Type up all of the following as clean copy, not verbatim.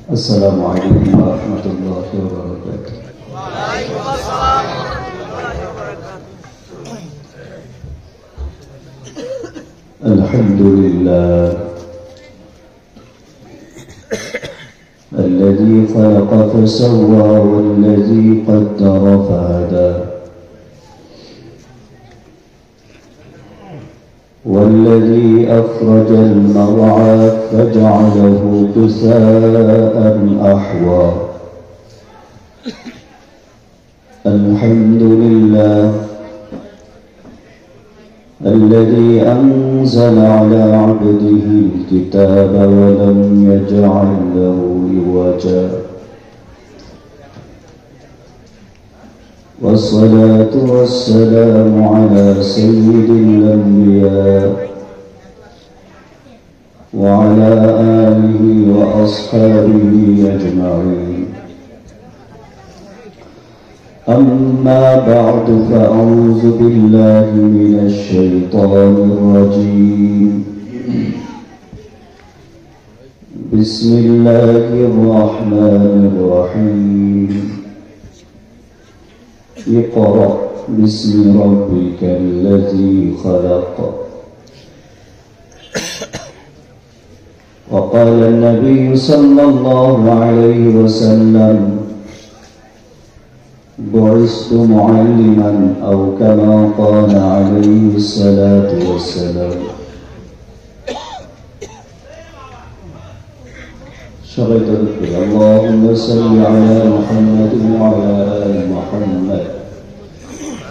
السلام عليكم ورحمة الله وبركاته. وعليكم السلام ورحمة الله وبركاته. الحمد لله الذي خلق فسوى والذي قدر فهدى والذي أخرج المرعى فجعله غثاء أحوى. الحمد لله الذي أنزل على عبده الكتاب ولم يجعل له عوجا. والصلاة والسلام على سيد الأنبياء وعلى آله وأصحابه أجمعين. أما بعد فأعوذ بالله من الشيطان الرجيم. بسم الله الرحمن الرحيم. اقرأ باسم ربك الذي خلق. وقال النبي صلى الله عليه وسلم بعثت معلما أو كما قال عليه الصلاة والسلام. اللهم صل على محمد وعلى آل محمد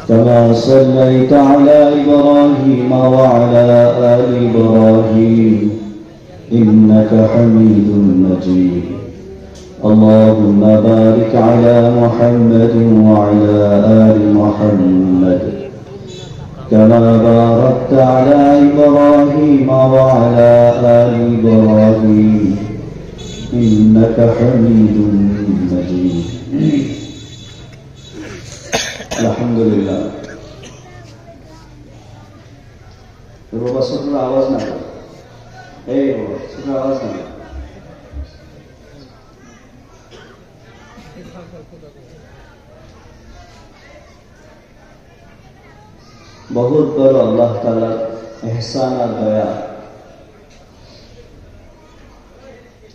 كما صليت على إبراهيم وعلى آل إبراهيم إنك حميد مجيد. اللهم بارك على محمد وعلى آل محمد كما باركت على إبراهيم وعلى آل إبراهيم إنك حميد مجيد. الحمد لله. बाबा सुन आवाज ना ए बाबा सुन आवाज ना बहुत बड़ा अल्लाह ताला एहसान और दया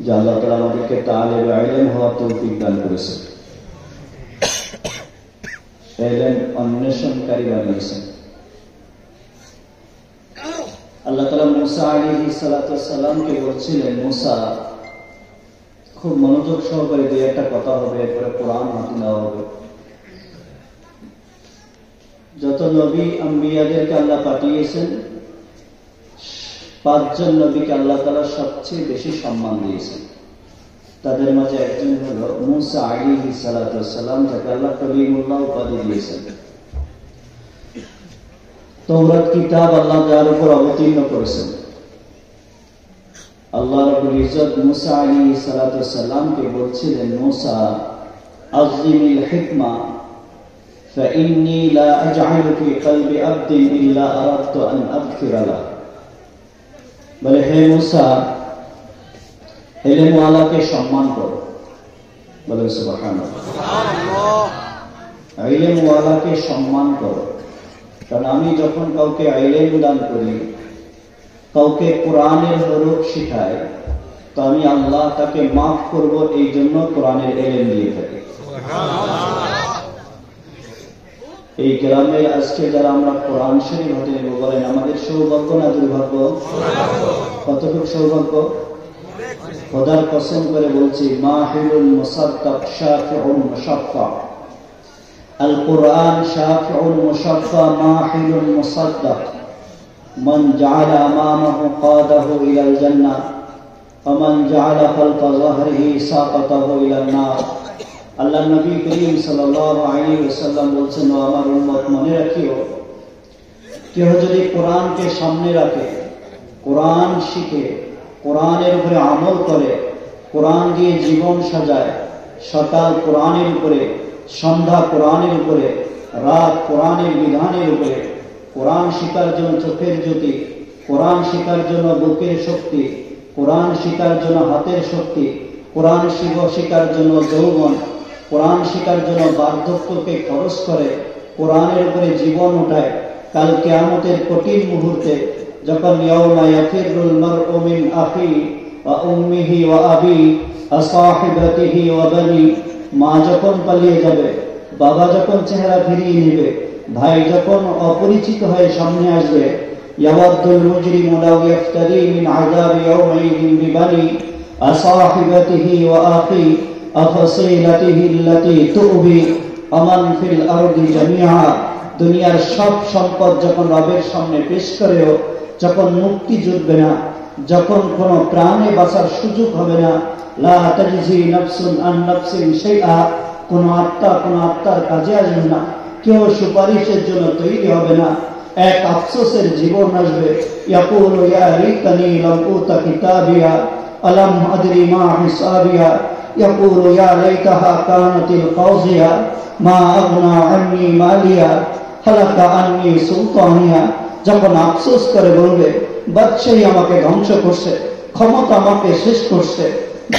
যে আল্লাহ তাআলা আমাদেরকে তালিবে ইলম হওয়ার তৌফিক দান করেছেন, ইলম অন্বেষণকারী বানিয়েছেন। আল্লাহ তাআলা মুসা আলাইহিস সালাতু ওয়াস সালামকে বলছিলেন, মুসা খুব মনোযোগ সহকারে দুই একটা কথা হবে, এরপরে কোরআন হাতে নেওয়া হবে। যত নবী আম্বিয়াদেরকে আল্লাহ পাঠিয়েছেন, 5 জন নবীকে আল্লাহ তাআলা সবচেয়ে বেশি সম্মান দিয়েছেন। তাদের মাঝে একজন হলো মুসা আলাইহিস সালাতু ওয়াস সালাম, যাকে আল্লাহ কলিমুল্লাহ উপাধি দিয়েছেন। তাওরাত কিতাব আল্লাহ যার উপর অবতীর্ণ করেছেন। আল্লাহ রাব্বুল ইজ্জত মুসা আলাইহিস সালাতু ওয়াস সালামকে বলছিলেন, মুসা আযিমিল হিকমা فإني لا أجعل في قلب عبد إلا أردت أن أغفر له। বলে, হে মুসা, ইলম ওয়ালাকে সম্মান করো। বলে সুবহানাল্লাহ। ইলম ওয়ালাকে সম্মান করো, কারণ আমি যখন কাউকে ইলম দান করি, কাউকে কোরআনের হরফ শিখাই, তো আমি আল্লাহ তাকে মাফ করব, এই জন্য কোরআনের ইলম দিয়ে থাকি। এই গ্রামে আজকে যারা আমরা কোরআন শরীফ হাতে নেব, বলেন আমাদের সৌভাগ্য না দুর্ভাগ্য? কতটুকু সৌভাগ্য? খোদার কসম করে বলছি, মাহিলুল মুসাদ্দাক শাফিউল মুশাফফা। আল কুরআন শাফিউল মুশাফফা মাহিলুল মুসাদ্দাক। মান জাআলা আমামাহু কাদাহু ইলাল জান্নাহ ওয়া মান জাআলা খালফা যাহরিহি সাকাতাহু ইলান নার। আল্লাহ নবী করিম সাল্লাল্লাহু আলাইহি ওয়াসাল্লাম বলছেন, ও আমার উম্মত, মনে রাখিও, কেউ যদি কোরআনকে সামনে রাখে, কোরআন শিখে, কোরআনের উপরে আমল করে, কোরআন দিয়ে জীবন সাজায়, সকাল কোরআনের উপরে, সন্ধ্যা কোরআনের উপরে, রাত কোরআনের বিধানের উপরে, কোরআন শিখার জন্য চোখের জ্যোতি, কোরআন শিখার জন্য বুকের শক্তি, কোরআন শিখার জন্য হাতের শক্তি, কোরআন শিকার জন্য যৌবন, কোরআন শিকার জন্য বার্ধক্যকে খরচ করে, কোরআনের উপরে জীবন উঠায়, কাল কিয়ামতের কঠিন মুহূর্তে যখন ইয়াউমা ইয়াফিরুল মারউ মিন আখি ওয়া উম্মিহি ওয়া আবি ওয়া সাহিবাতিহি ওয়া বানি, মা যখন পালিয়ে যাবে, বাবা যখন চেহারা ফিরিয়ে নেবে, ভাই যখন অপরিচিত হয়ে সামনে আসবে, ইয়াওয়াদুল মুজরিমু লাউ ইফতারি মিন আযাবি ইয়াউমাইযিন বিবানি ওয়া সাহিবাতিহি ওয়া আখি ওয়া ফাসিলাতিহি আল্লাতী তুবি আমান ফিল আরদি জামিআ। দুনিয়ার সব সম্পদ যখন রবের সামনে পেশ করেও যখন মুক্তি জুটবে না, যখন কোনো প্রাণে বাঁচার সুযোগ হবে না, লা তাজজি নাফসুন আন নাফসিন শাইআ, কোনো আত্মার কাজে আসবে না, কেউ সুপারিশের জন্য তৈরি হবে না, এক আফসোসের জীবন আসবে। ইয়াকুলু ইয়া লাইতানি লাম উতা কিতাবিয়া আলাম আদরি মা হিসাবিয়া, ইয়াকুলু ইয়া লাইতাহা কানাতিল কাযিয়া মা আগনা আন্নি মালিয়া হালাকা আন্নি সুলতানিয়া। যখন আফসোস করে বলবে বাদশাহী আমাকে ধ্বংস করছে, ক্ষমতা আমাকে শেষ করছে,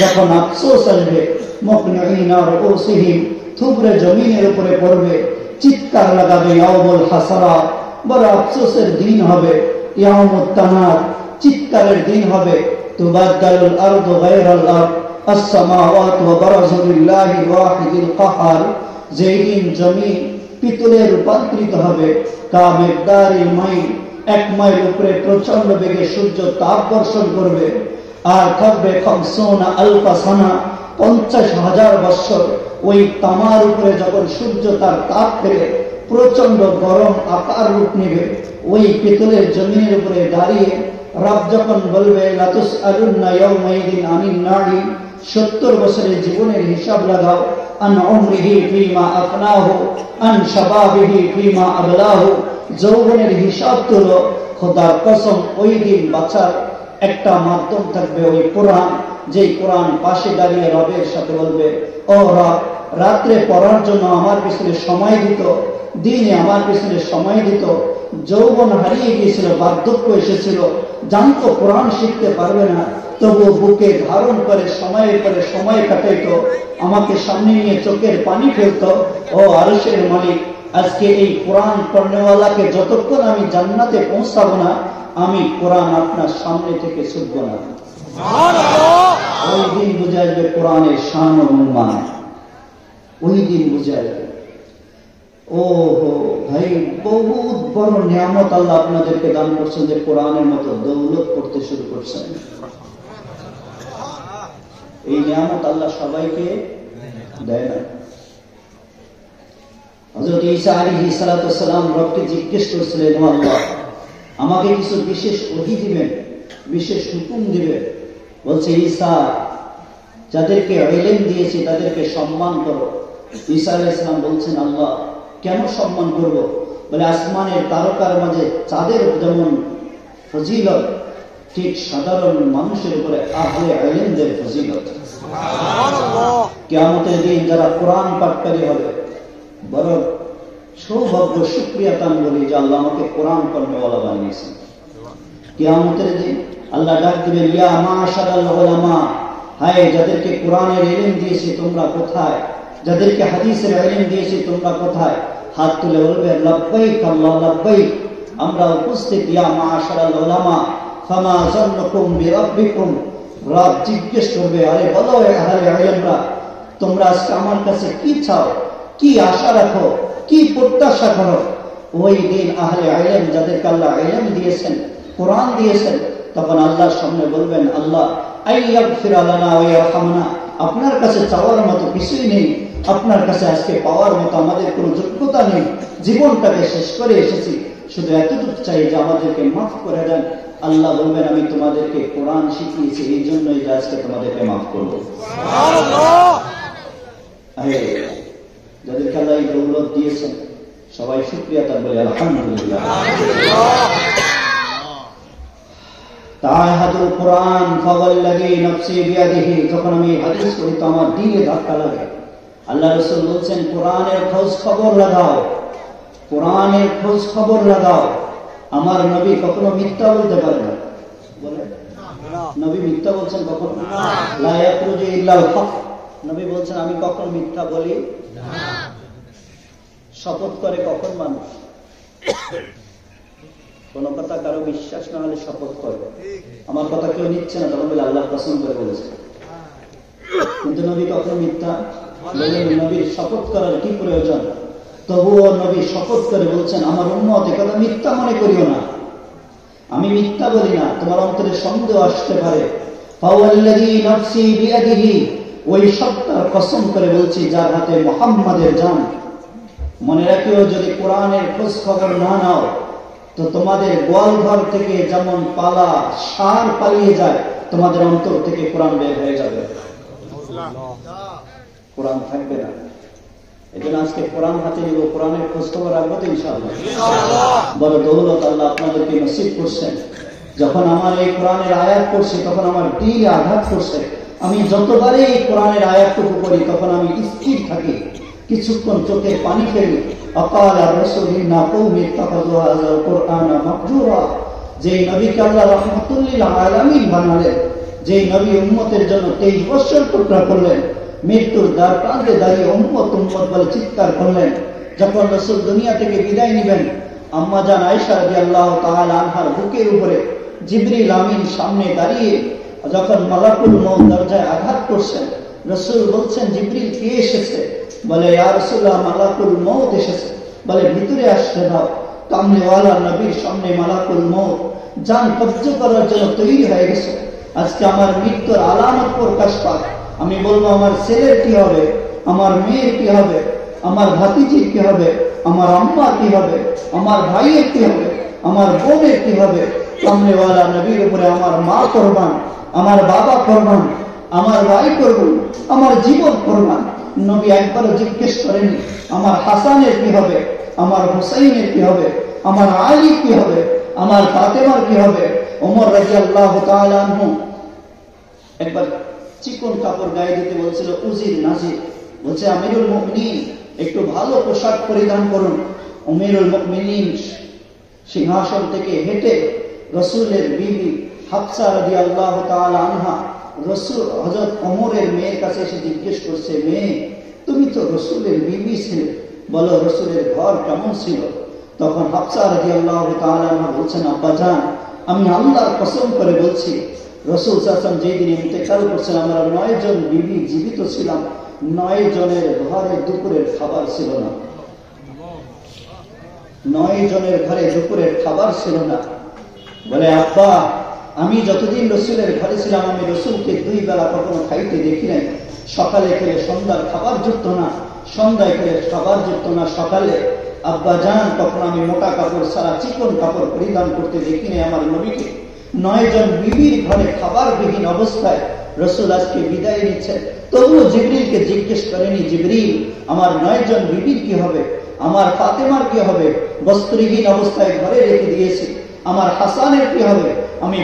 যখন আফসোস আসবে মুকনিনা রুউসিহিম, থুবড়ে জমিনের উপরে পড়বে, চিৎকার লাগাবে ইয়াউমুল হাসারাত, বড় আফসোসের দিন হবে, ইয়াউমুত তানাদ, চিৎকারের দিন হবে, তুবাদদালুল আরদু গায়রাল আরদ আস-সামাওয়াতু ওয়া বারাজু লিল্লাহিল ওয়াহিদিল কাহার, যেই দিন জমিন পিতলে রূপান্তরিত হবে, কামিকদারিল মাইল, 1 মাইল উপরে প্রচন্ড বেগে সূর্য তাপ বর্ষণ করবে, আর থাকবে 50 আলফা সানা, 50,000 বছর। ওই তামার উপরে যখন সূর্য তার তাপ ফেলে প্রচন্ড গরম আকার রূপ নেবে, ওই পিতলের জমিনের উপরে দাঁড়িয়ে রব যখন বলবে লাতুসআলুন্না ইয়াউমাইদিন আনিন নাঈ, 70 বছরের জীবনের হিসাব লাগাও, আন উমরিহি ফিমা আফনাহু আন শাবাবিহি ফিমা আবলাহু, যৌবনের হিসাব তুলো। খোদার কসম, ওই দিন বাঁচার একটা মাধ্যম থাকবে ওই কোরআন, যেই কোরআন পাশে দাঁড়িয়ে রবের সাথে বলবে, ও রব, রাত্রে পড়ার জন্য আমার পিছনে সময় দিত, দিনে আমার পিছনে সময় দিত, যৌবন হারিয়ে গিয়েছিল, বার্ধক্য এসেছিল, জানতো কোরআন শিখতে পারবে না, তবু বুকে ধারণ করে সময়ের পরে সময় কাটাইতো, আমাকে সামনে নিয়ে চোখের পানি ফেলতো। ও আরশের মালিক, আজকে এই কোরআন পড়নেওয়ালাকে যতক্ষণ আমি জান্নাতে পৌঁছাবো না, আমি কোরআন আপনার সামনে থেকে ছুটব না। ওই দিন বুঝে আসবে কোরআনের শান ও মান, ওই দিন বুঝে আসবে। ও ভাই, বহুত বড় নিয়ামত আল্লাহ আপনাদেরকে দান করছেন যে কোরআনের মতো দৌলত করতে শুরু করছেন। এই নিয়ামত আল্লাহ সবাইকে দেয় না। হযরত ঈসা আলাইহিস সালাতু ওয়াস সালাম রবকে জিজ্ঞেস করেছিলেন, ও আল্লাহ, আমাকে কিছু বিশেষ ওহী দিবেন, বিশেষ হুকুম দিবেন? বলছে, ঈসা, যাদেরকে ইলম দিয়েছি তাদেরকে সম্মান করো। ঈসা আলাইহিস সালাম বলছেন, আল্লাহ, কেন সম্মান করব? বলে, আসমানের তারকার মাঝে চাঁদের যেমন ফজিলত, ঠিক সাধারণ মানুষের উপরে আহলে ইলমদের ফজিলত। কিয়ামতের দিন যারা কোরআন পাঠকারী হবে, বড় সৌভাগ্য, শুকরিয়া তান বলি যে আল্লাহ আমাকে কোরআন পড়নেওয়ালা বানিয়েছেন। কিয়ামতের দিন আল্লাহ ডাক দিবেন, ইয়া মাশারাল উলামা, হায় যাদেরকে কোরআনের ইলম দিয়েছি তোমরা কোথায়? যাদেরকে হাদিসের ইলম দিয়েছি তোমরা কোথায়? হাত তুলে বলবে, লাব্বাইক আল্লাহ লাব্বাইক, আমরা উপস্থিত। ইয়া মাশারাল উলামা ফামা যান্নুকুম বিরাব্বিকুম, রব জিজ্ঞেস করবে, আরে বলো আহলে ইলমরা, তোমরা আজকে আমার কাছে কি চাও, কি আশা রাখো, কি প্রত্যাশা করো? ওই দিন আহলে ইলম, যাদেরকে আল্লাহ ইলম দিয়েছেন, কোরআন দিয়েছেন, তখন আল্লাহর সামনে বলবেন, আল্লাহ আইয়াগফির লানা ওয়া ইয়ারহামনা, আপনার কাছে চাওয়ার মতো কিছুই নেই, আপনার কাছে আজকে পাওয়ার মতো আমাদের কোনো যোগ্যতা নেই, জীবনটাকে শেষ করে এসেছি, শুধু এতটুকু চাই যে আমাদেরকে মাফ করে দেন। আল্লাহ বলবেন, আমি তোমাদেরকে কোরআন শিখিয়েছি, এই জন্যই যে আজকে তোমাদেরকে মাফ করবো। যাদেরকে আল্লাহ এই দৌলত দিয়েছেন, সবাই শুকরিয়া তার বলে আলহামদুলিল্লাহ। তাহাদুল কোরআন ফাওয়াল্লাযী নাফসি বিয়াদিহি, যখন আমি হাদিস পড়ি তো আমার দিলে ধাক্কা লাগে। আল্লাহ রাসূল বলছেন, কোরআনের খোঁজ খবর লাগাও, কোরআনের খোঁজ খবর লাগাও। আমার নবী কখনো মিথ্যা বলতে পারে না, বলে নবী মিথ্যা বলছেন কখন? লা ইয়াখরুজু ইল্লাল হক। নবী বলছেন আমি কখন মিথ্যা বলি না। শপথ করে কখন মানুষ? কোন কথা কারো বিশ্বাস না হলে শপথ করে। আমার কথা কেউ নিচ্ছে না তখন বলে আল্লাহ কসম করে বলেছে। কিন্তু নবী কখন মিথ্যা বলেন? নবীর শপথ করার কি প্রয়োজন? তবুও নবী শপথ করে বলছেন আমার উম্মত এ কথা মিথ্যা মনে করিও না, আমি মিথ্যা বলি না। তোমার অন্তরে সন্দেহ আসতে পারে। ফাওয়াল্লাযী নাফসি বিয়াদিহি, ওই সত্তার কসম করে বলছি যার হাতে মুহাম্মাদের জান। মনে রাখিও যদি কোরআনের খোঁজ খবর না নাও তো তোমাদের গোয়ালঘর থেকে যেমন পালা ষাঁড় পালিয়ে যায়, তোমাদের অন্তর থেকে কোরআন বের হয়ে যাবে, কোরআন থাকবে না। এই জন্য আজকে কোরআন হাতে নিব, কোরআনের খোঁজ খবর রাখবো তো ইনশাআল্লাহ। বড় দৌলত আল্লাহ আপনাদেরকে নসিব করছেন। যখন আমার এই কোরআনের আয়াত করছে তখন আমার দিলে আঘাত করছে। আমি যতবারই এই কোরআনের আয়াতটুকু করি তখন আমি স্থির থাকি, কিছুক্ষণ চোখে পানি ফেলি। অকাল আর রাসূলিনা কওমি ইত্তাখাযু হাযাল কুরআনা মাহজুরা, যেই নবীকে আল্লাহ রাহমাতুল লিল আলামিন বানালেন, যেই নবী উম্মতের জন্য 23 বছর টুকরা করলেন, মৃত্যুর দ্বার প্রান্তে দাঁড়িয়ে উম্মত উম্মত বলে চিৎকার করলেন। যখন রাসূল দুনিয়া থেকে বিদায় নেবেন, আম্মা জান আয়েশা রাদিয়াল্লাহু তাআলা আনহার বুকের উপরে জিবরিল আমিন সামনে দাঁড়িয়ে যখন মালাকুল মউত দরজায় আঘাত করছেন, রাসূল বলছেন জিবরিল কে এসেছে? বলে ইয়া রাসূলুল্লাহ মালাকুল মউত এসেছে। বলে ভিতরে আসতে দাও। কামলেওয়ালা নবীর সামনে মালাকুল মউত জান কবজ করার জন্য তৈরি হয়ে গেছে। আজকে আমার মৃত্যুর আলামত প্রকাশ পায়। আমি বলবো আমার ছেলের কি হবে, আমার মেয়ের কি হবে, আমার ভাতিজির কি হবে, আমার আম্মার কি হবে, আমার ভাইয়ের কি হবে, আমার বোনের কি হবে। কামলেওয়ালা নবীর উপরে আমার মা কোরবান, আমার বাবা কোরবান, আমার ভাই কোরবান, আমার জীবন কোরবান। নবী একবারও জিজ্ঞেস করেনি আমার হাসানের কি হবে, আমার হুসাইনের কি হবে, আমার আলী কি হবে, আমার ফাতেমার কি হবে। ওমর রাদিয়াল্লাহু তাআলা আনহু একবার চিকন কাপড় গায়ে দিতে বলছিল, উজির নাজির বলছে আমিরুল মুমিনিন একটু ভালো পোশাক পরিধান করুন। আমিরুল মুমিনিন সিংহাসন থেকে হেঁটে রাসূলের বিবি হাফসা রাদিয়াল্লাহু তাআলা আনহা রাসূল হযরত ওমরের মেয়ের কাছে এসে জিজ্ঞেস করছে, মেয়ে তুমি তো রাসূলের বিবি ছিলে, বলো রাসূলের ঘর কেমন ছিল? তখন হাফসা রাদিয়াল্লাহু তাআলা আনহা বলছেন, আব্বাজান আমি আল্লাহর কসম করে বলছি রাসূল সাল্লাল্লাহু আলাইহি ওয়াসাল্লাম যেই দিন ইন্তেকাল করছেন আমরা 9 জন বিবি জীবিত ছিলাম, 9 জনের ঘরে দুপুরের খাবার ছিল না। 9 জনের ঘরে দুপুরের খাবার ছিল না। বলে আব্বা আমি যতদিন রসুলের ঘরে ছিলাম আমি রসুলকে 2 বেলা কখনো খাইতে দেখি নাই। সকালে খেলে সন্ধ্যার খাবার জুটতো না, সন্ধ্যায় খেলে খাবার জুটতো না সকালে। আব্বা জান তখন আমি মোটা কাপড় ছাড়া চিকন কাপড় পরিধান করতে দেখি নাই আমার নবীকে। 9 জন বিবির ঘরে খাবার বিহীন অবস্থায় রসুল আজকে বিদায় নিচ্ছেন। তবুও জিবরিলকে জিজ্ঞেস করেনি, জিবরিল আমার 9 জন বিবির কি হবে, আমার ফাতেমার কি হবে, বস্ত্রহীন অবস্থায় ঘরে রেখে দিয়েছি, আমার হাসানের কি হবে, আমি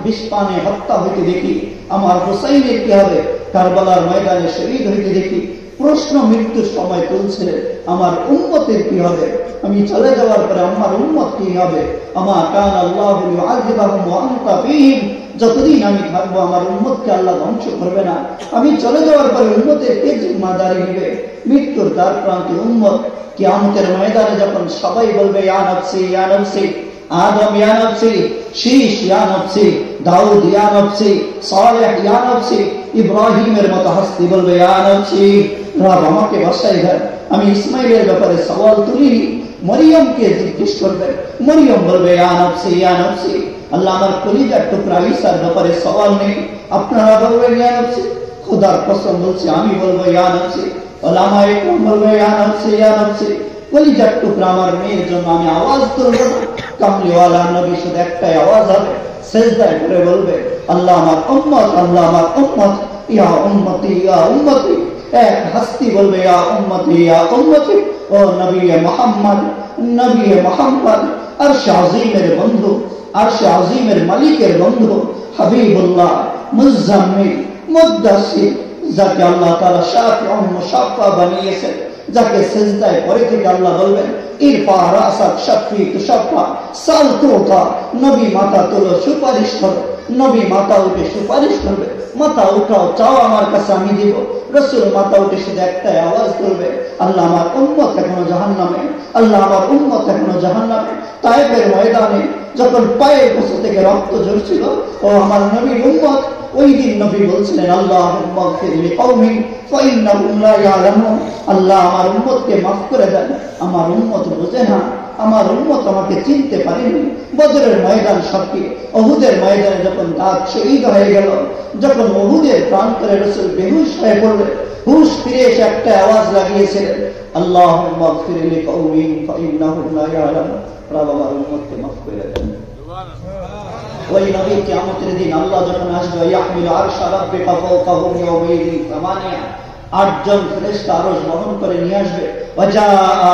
বিষ পানে হত্যা হইতে দেখি, আমার হুসাইনের কি হবে, কারবালার ময়দানে শহীদ হইতে দেখি। প্রশ্ন মৃত্যুর সময় তুলছিলেন আমার উম্মতের কি হবে, আমি চলে যাওয়ার পরে আমার উম্মত কি হবে। আমার কান আল্লাহু ইউআযিবুহুম ওয়া আনতা ফীহিম, যতদিন আমি থাকবো আমার উম্মতকে আল্লাহ ধ্বংস করবে না। আমি চলে যাওয়ার পরে উম্মতের কে জিম্মাদারি নেবে? মৃত্যুর দ্বার প্রান্তে উম্মত কিয়ামতের ময়দানে যখন সবাই বলবে ইয়া নফসি ইয়া নফসি, আদম ইয়া নফসি, শীশ ইয়া নফসি, দাউদ ইয়া নফসি, সালেহ ইয়া নফসি, ইব্রাহিমের মতো হস্তি বলবে ইয়া নফসি, রব আমাকে বাঁচাই দেন। আমি ইসমাইলের ব্যাপারে সওয়াল তুলিনি, মরিয়মকে জিজ্ঞেস করবে, মরিয়ম বলবে ইয়া নফসি ইয়া নফসি। আল্লাহ আমার কলিজার টুকরা ঈসার ব্যাপারে সওয়াল নেই, আপনারা বলবেন ইয়া নফসি। খোদার কসম বলছি আমি বলবো ইয়া নফসি, ওলামা ইকরাম বলবে ইয়া নফসি ইয়া নফসি। কলিজার টুকরা আমার মেয়ের জন্য আমি আওয়াজ তুলব না। কামলিওয়ালা নবী শুধু একটাই আওয়াজ হবে, সেজদায় করে বলবে আল্লাহ আমার উম্মত, আল্লাহ আমার উম্মত, ইয়া উম্মতি ইয়া উম্মতি। এক হস্তি বলবে ইয়া উম্মতি ইয়া উম্মতি। ও নবী মুহাম্মদ, নবী মুহাম্মদ, আরশ আজিমের বন্ধু, আরশ আজিমের মালিকের বন্ধু, হাবিবুল্লাহ, মুজাম্মিল, মুদ্দাসির, যাকে আল্লাহ তাআলা শাফিউন মুশাফফা বানিয়েছেন, যাকে সেজদায় পরে থেকে আল্লাহ বলবেন ইরফা রাসাক শাফি তুশাফা সাল তুতা, নবী মাথা তোলো সুপারিশ করো। নবী মাথা উঠে সুপারিশ করবে, মাথা উঠাও, চাও আমার কাছে আমি দিব। রাসূল মাথা উঠে শুধু একটাই আওয়াজ করবে, আল্লাহ আমার উম্মত এখনো জাহান্নামে, আল্লাহ আমার উম্মত এখনো জাহান্নামে। তায়েফের ময়দানে যখন পায়ের কাছে থেকে রক্ত ঝরছিল, ও আমার নবীর উম্মত, ওই দিন নবী বলছিলেন, আল্লাহুম্মা গফির লিকওমি ফাইন্নাহুম লা ইয়ালামুন, আল্লাহ আমার উম্মতকে মাফ করে দেন, আমার উম্মত বোঝে না, আমার উম্মত আমাকে চিনতে পারেনি। বদরের ময়দান সাক্ষী, উহুদের ময়দানে যখন দাঁত শহীদ হয়ে গেল, যখন উহুদের প্রান্তরে রাসূল বেহুশ হয়ে পড়লেন, হুশ ফিরে এসে একটা আওয়াজ লাগিয়েছিলেন, আল্লাহুম্মা গফির লিকওমি ফাইন্নাহুম লা ইয়ালামুন, আমার উম্মতকে মাফ করে দেন। ওই নবী কিয়ামতের দিন আল্লাহ যখন আসবে, ইয়াহমিলু আরশা রাব্বিকা ফাওকাহুম ইয়াওমাইযিন সামানিয়া, 8 জন ফেরেশতা আরশ বহন করে নিয়ে আসবে। ওয়াজা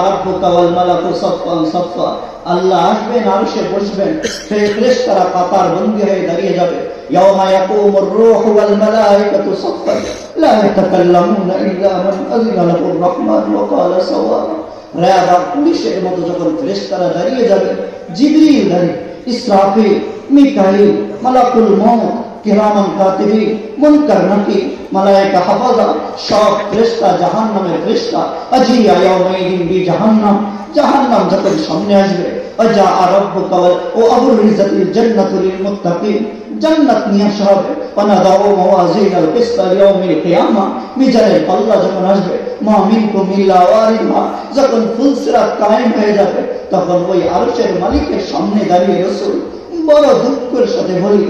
রাব্বুকা ওয়াল মালাকু সাফফান সাফফা, আল্লাহ আসবেন, আরশে বসবেন, ফেরেশতারা কাতার বন্দী হয়ে দাঁড়িয়ে যাবে। ইয়াওমা ইয়াকুমুর রূহু ওয়াল মালাইকাতু সাফফান লা ইয়াতাকাল্লামুনা ইল্লা মান আযিনা লাহুর রাহমান ওয়া ক্বালা সাওয়াবা। র্যাব পুলিশের মতো যখন ফেরেশতারা দাঁড়িয়ে যাবে, জিবরিল দাঁড়িয়ে, ইসরাফিল, মিকাইল, মালাকুল মউত, কিরামান কাতিবিন, মুনকার নাকির, মালায়েকা হাফাজা, সব ফেরেশতা, জাহান্নামের ফেরেশতা। আজিয়া ইয়াউমাইদিন বিজাহান্নাম, জাহান্নাম যখন সামনে আসবে, আজা রাব্বুকা ও আবুল ইজ্জাতিল জান্নাতু লিল মুত্তাকিন, জান্নাত নিয়ে আসা হবে। ওয়ানাদাউ মাওয়াজিনাল কিসতা লিয়াউমিল কিয়ামা, মিজানের পাল্লা যখন আসবে, মা মিনকুম ইল্লা ওয়ারিদুহা, যখন ফুলসিরাত কায়েম হয়ে যাবে, তখন ওই আরশের মালিকের সামনে দাঁড়িয়ে রাসূল বড় দুঃখের সাথে বলি,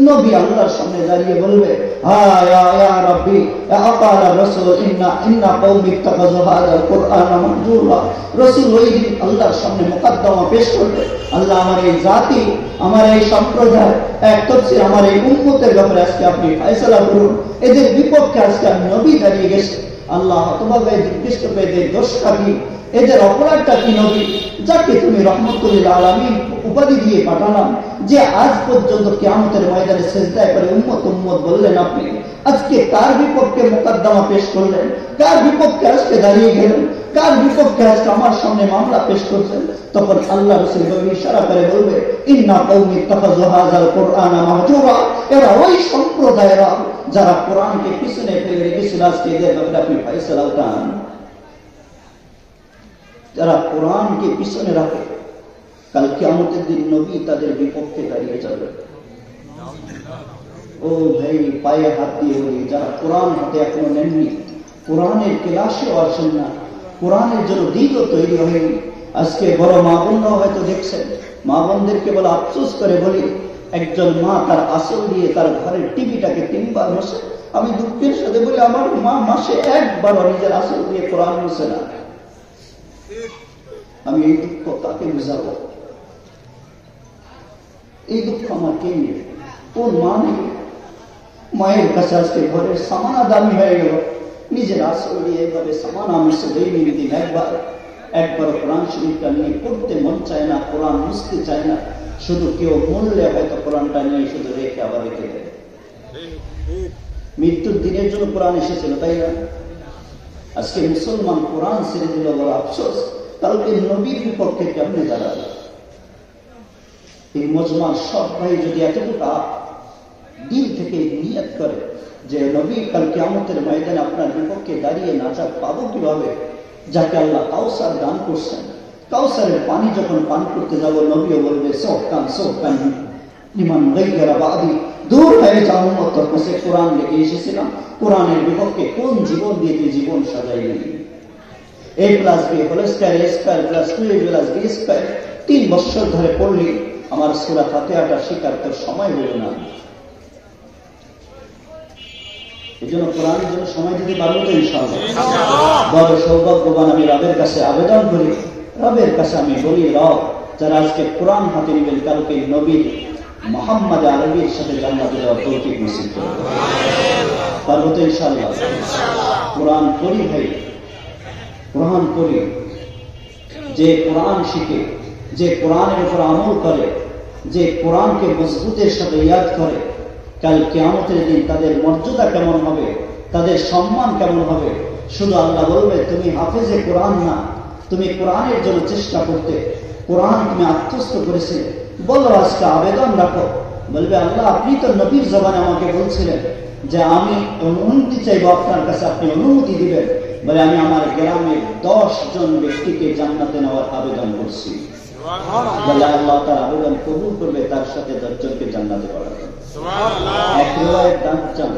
নবী আল্লাহর সামনে দাঁড়িয়ে বলবে, ইয়া রাব্বি আকালা রাসূল ইন্না কওমি ইত্তাখাযু হাযাল কুরআনা মাহজুরা। রাসূল ওই দিন আল্লাহর সামনে মুকদ্দমা পেশ করবে, আল্লাহ আমার এই জাতি, আমার এই সম্প্রদায়, এক তাফসীর আমার এই উম্মতের ব্যাপারে আজকে আপনি ফয়সালা করুন। এদের বিপক্ষে আজকে আমি নবী দাঁড়িয়ে গেছি। আল্লাহ তোমাকে জিজ্ঞেস করবে, এদের দোষটা কি, এদের অপরাধটা কি নবী, যাকে তুমি রহমতুল লিল আলামিন উপাধি দিয়ে পাঠালাম, যে আজ পর্যন্ত কিয়ামতের ময়দানে সিজদায় করে উম্মত উম্মত বললেন আপনি, আজকে কার বিপক্ষে মুকদ্দমা পেশ করলেন, কার বিপক্ষে আজকে দাঁড়িয়ে গেলেন, কার বিপক্ষে আজকে আমার সামনে মামলা পেশ করছেন? তখন আল্লাহ রাসূল ইশারা করে বলবে, ইন্না কওমি ইত্তাখাযু হাযাল কুরআনা মাহজুরা, এরা ওই সম্প্রদায়েরা যারা কোরআনকে পিছনে ফেলে রেখেছিল, আজকে এদের ব্যাপারে আপনি ফয়সালা উঠান। যারা কোরআনকে পিছনে রাখে, কাল কিয়ামতের দিন নবী তাদের বিপক্ষে দাঁড়িয়ে যাবে। ও ভাই, পায়ে হাত দিয়ে বলি, যারা কোরআন হাতে এখনো নেননি, কোরআনের ক্লাসেও আসেন না, কোরআনের জন্য দিকও তৈরি হয়নি, আজকে বড় মা বোনরাও হয়তো দেখছেন, মা বোনদেরকে বলে আফসোস করে বলি, একজন মা তার আসল দিয়ে তার ঘরের টিভিটাকে 3 বার মোছে। আমি দুঃখের সাথে বলি, আমার মা মাসে 1 বার নিজের আসল দিয়ে কোরআন মোছে না। আমি এই দুঃখ কাকে বুঝাবো? এই দুঃখ আমার কে নেই? কোন মা নেই? মায়ের কাছে আজকে ঘরের সামানা দামি হয়ে গেল, নিজের আসল দিয়ে এভাবে সামানা মুছে দৈনন্দিন একবার কোরআন শরীফটা নিয়ে পড়তে মন চায় না, কোরআন মুছতে চায় না, শুধু কেউ মরলে হয়তো কোরআনটা নিয়ে শুধু রেখে আবার রেখে দেয়। মৃত্যুর দিনের জন্য কোরআন এসেছিল, তাই না? আজকে মুসলমান কোরআন ছেড়ে দিল, বড় আফসোস। কালকে নবীর বিপক্ষে কেমনে দাঁড়াবে? এই মজমার সব ভাই যদি এতটুকু দিল থেকে নিয়ত করে যে নবী কাল কিয়ামতের ময়দানে আপনার বিপক্ষে দাঁড়িয়ে নাজাত পাবো কিভাবে, যাকে আল্লাহ কাউসার দান করছেন, কাউসারের পানি যখন পান করতে যাব, নবীও বলবে সোহকান লিমান গায়রা বাদি, দূর হয়ে যাও উম্মত, তোর কাছে কোরআন লেগে এসেছিলাম, কোরআনের বিপক্ষে কোন জীবন দিয়ে তুই জীবন সাজাইলি? A + B ² A² + 2A + B², 3 বছর ধরে পড়লি, আমার সূরা ফাতিহাটা শিকার তোর সময় হলো না। এই জন্য কোরআনের জন্য সময় দিতে পারবো তো ইনশাআল্লাহ। বড় সৌভাগ্যবান আমি রবের কাছে আবেদন করি, রবের কাছে আমি বলি, রব যারা আজকে কোরআন হাতে নেবেন, কালকে নবী মুহাম্মদ আরবির সাথে জান্নাতে যাওয়ার তৌফিক নসিব করুন। পারবো তো ইনশাআল্লাহ। কোরআন পড়ি ভাই, কোরআন পড়ি, যে কোরআন শিখে, যে কোরআনের উপর আমল করে, যে কোরআনকে মজবুতের সাথে ইয়াদ করে, কাল কিয়ামতের দিন তাদের মর্যাদা কেমন হবে, তাদের সম্মান কেমন হবে। শুধু আল্লাহ বলবে, তুমি হাফেজে কোরআন না, তুমি কোরআনের জন্য চেষ্টা করতে, কোরআন তুমি আত্মস্থ করেছিলে। বলো আজকে আবেদন রাখো, বলবে আল্লাহ আপনি তো নবীর জবানে আমাকে বলছিলেন যে আমি অনুমতি চাইবো আপনার কাছে, আপনি অনুমতি দিবেন। বলে আমি আমার গ্রামের 10 জন ব্যক্তিকে জান্নাতে নেওয়ার আবেদন করছি। বলে আল্লাহ তার আবেদন কবুল করবে, তার সাথে 10 জনকে জান্নাতে পাঠাবেন। এক রিওয়ায়াত 10 জন,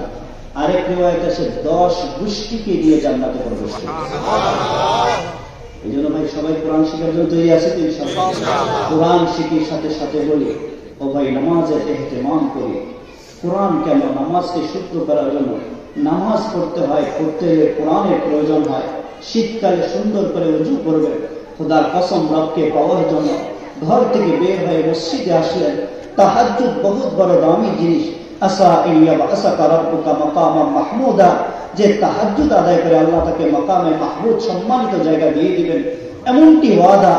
আরেক রিওয়ায়াত আছে 10 গোষ্ঠীকে দিয়ে জান্নাতে প্রবেশ করবে। এই জন্য ভাই সবাই কোরআন শিখার জন্য তৈরি আছে তো ইনশাআল্লাহ? কোরআন শিখির সাথে সাথে বলি ও ভাই নামাজের ইহতিমাম করি। কোরআন কেন? নামাজকে শুদ্ধ করার জন্য নামাজ পড়তে হয়, পড়তে হলে কোরআনের প্রয়োজন হয়। শীতকালে সুন্দর করে উযু করবে, খোদার কসম রবকে পাওয়ার জন্য ঘর থেকে বের হয়ে মসজিদে আসলেন। তাহাজ্জুদ বহুত বড় দামি জিনিস। আসা ইয়াবআসাকা রাব্বুকা মাকামান মাহমুদা, যে তাহাজ্জুদ আদায় করে আল্লাহ তাকে মাকামে মাহমুদ সম্মানিত জায়গা দিয়ে দিবেন, এমনটি ওয়াদা।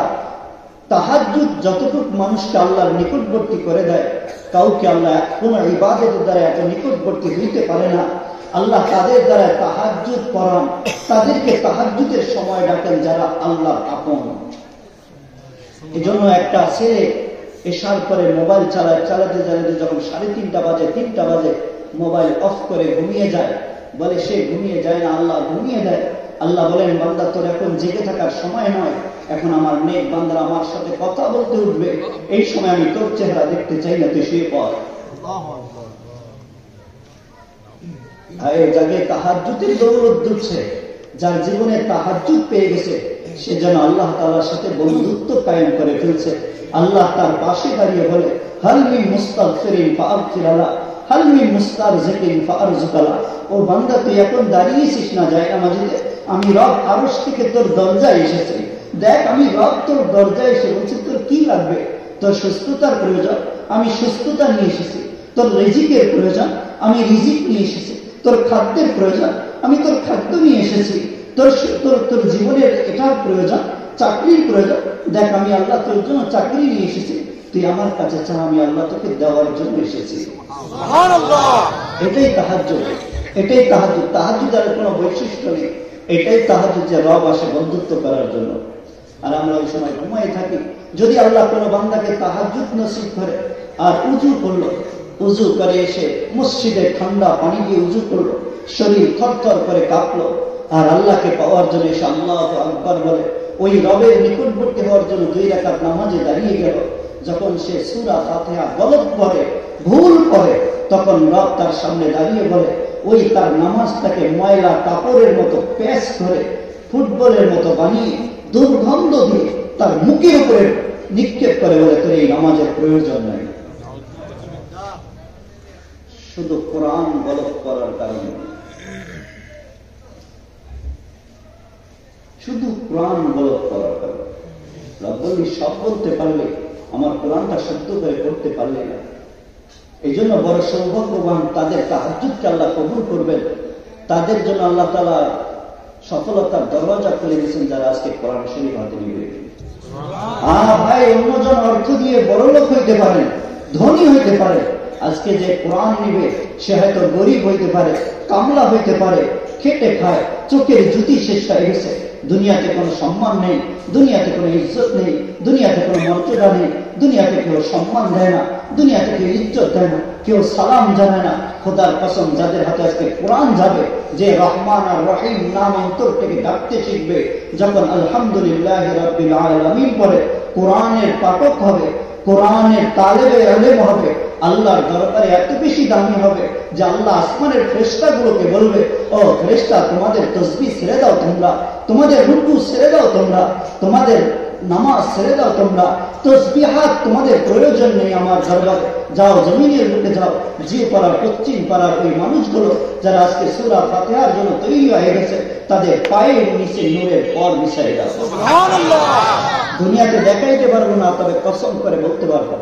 তাহাজ্জুদ যতটুকু মানুষকে আল্লাহর নিকটবর্তী করে দেয়, কাউকে আল্লাহ কোন ইবাদতের দ্বারা এত নিকটবর্তী হইতে পারে না। আল্লাহ তাদের দ্বারা তাহাজ্জুদ পড়ান, তাদেরকে তাহাজ্জুদের সময় ডাকেন যারা আল্লাহর আপন। এজন্য একটা ছেলে এশার পরে মোবাইল চালাতে চালাতে যখন 3:30 বাজে 3টা বাজে মোবাইল অফ করে ঘুমিয়ে যায়, বলে সে ঘুমিয়ে যায় না, আল্লাহ ঘুমিয়ে দেয়। আল্লাহ বলেন বান্দা তোর এখন জেগে থাকার সময় নয়, এখন আমার নেক বান্দারা আমার সাথে কথা বলতে উঠবে, এই সময় আমি তোর চেহারা দেখতে চাই না, তুই শুয়ে পড়। জাগে তাহাজ্জুদের দৌলত দুটছে। যার জীবনে তাহাজ্জুদ পেয়ে গেছে সে যেন আল্লাহ তাআলার সাথে বন্ধুত্ব কায়েম করে ফেলছে। আল্লাহ তার পাশে দাঁড়িয়ে বলে হাল মিন মুস্তাগফিরিন ফাআগফির লাহ, হাল মিন মুস্তারজিকিন ফাআরযুক লাহ। ও বান্দা তুই এখন দাঁড়িয়েছিস না জায়গা মসজিদে, আমি রব আরশ থেকে তোর দরজায় এসেছি। দেখ আমি রব তোর দরজায় এসে বলছি তোর কি লাগবে? তোর সুস্থতার প্রয়োজন, আমি সুস্থতা নিয়ে এসেছি। তোর রিজিকের প্রয়োজন, আমি রিজিক নিয়ে এসেছি। তোর খাদ্যের প্রয়োজন, আমি তোর খাদ্য নিয়ে এসেছি। তোর জীবনের এটার প্রয়োজন, চাকরির প্রয়োজন, দেখ আমি আল্লাহ তোর জন্য চাকরি নিয়ে এসেছি। তুই আমার কাছে চা, আমি আল্লাহ তোকে দেওয়ার জন্য এসেছি। এটাই তাহাজ্জুদ, এটাই তাহাজ্জুদ। তাহাজ্জুদের কোনো বৈশিষ্ট্য নেই, এটাই তাহাজ্জুদ যে রব আসে বন্ধুত্ব করার জন্য। আর আমরা ওই সময় ঘুমাই থাকি। যদি আল্লাহ কোনো বান্দাকে তাহাজ্জুদ নসিব করে আর উযু করলো, উযু করে এসে মসজিদে ঠান্ডা পানি দিয়ে উযু করলো, শরীর থরথর করে কাঁপলো, আর আল্লাহকে পাওয়ার জন্য এসে আল্লাহু আকবার বলে, ওই রবের নিকটবর্তী হওয়ার জন্য 2 রাকাত নামাজে দাঁড়িয়ে গেল। যখন সে সূরা ফাতিহা গলত পড়ে, ভুল পড়ে, তখন রব তার সামনে দাঁড়িয়ে বলে, ওই তার নামাজটাকে ময়লা কাপড়ের মতো প্যাচ করে, ফুটবলের মতো বানিয়ে, দুর্গন্ধ দিয়ে তার মুখের উপরে নিক্ষেপ করে, বলে তোর এই নামাজের প্রয়োজন নাই। শুধু কোরআন গলত করার কারণে, শুধু কোরআন গলত করার কারণে। রব্বুল সব বলতে পারলে আমার কোরআনটা শুদ্ধ করে পড়তে পারলে না। এই জন্য বড় সৌভাগ্যবান তাদের তাহাজ্জুদকে আল্লাহ কবুল করবেন, তাদের জন্য আল্লাহ তাআলা সফলতার দরজা খুলে দিয়েছেন, যারা আজকে কোরআন শরীফ হাতে নিবে। ভাই অন্যজন অর্থ দিয়ে বড়লোক হইতে পারে, ধনী হইতে পারে, আজকে যে কোরআন নিবে সে হয়তো গরিব হইতে পারে, কামলা হইতে পারে, খেটে খায়, চোখের জ্যোতি শেষ হয়ে গেছে। দুনিয়াতে কোনো সম্মান নেই, দুনিয়াতে কোনো ইজ্জত নেই, দুনিয়াতে কোনো মর্যাদা নেই, দুনিয়াতে কেউ সম্মান দেয় না, দুনিয়াতে কেউ ইজ্জত দেয় না, কেউ সালাম জানায় না। খোদার কসম, যাদের হাতে আজকে কোরআন যাবে, যে রহমান আর রহিম নাম অন্তর থেকে ডাকতে শিখবে, যখন আলহামদুলিল্লাহ রাব্বিল আলামিন পড়ে কোরআনের পাঠক হবে, কোরআনের তালেবে ইলম হবে, আল্লাহর দরবারে এত বেশি দামি হবে যে আল্লাহ আসমানের ফেরেশতাগুলোকে বলবে, ও ফেরেশতা তোমাদের তাসবিহ ছেড়ে দাও, তোমরা তোমাদের রুকু ছেড়ে দাও, তোমরা তোমাদের নামাজ ছেড়ে দাও, তোমরা তাসবিহাত তোমাদের প্রয়োজন নেই আমার দরবারে। যাও জমিনের বুকে যাও, যে পাড়ার পশ্চিম পাড়ার ওই মানুষগুলো যারা আজকে সূরা ফাতিহার জন্য তৈরি হয়ে গেছে, তাদের পায়ের নিচে নূরের পর বিছাই দাও। সুবহানাল্লাহ। দুনিয়াতে দেখাইতে পারবো না, তবে কসম করে বলতে পারবো।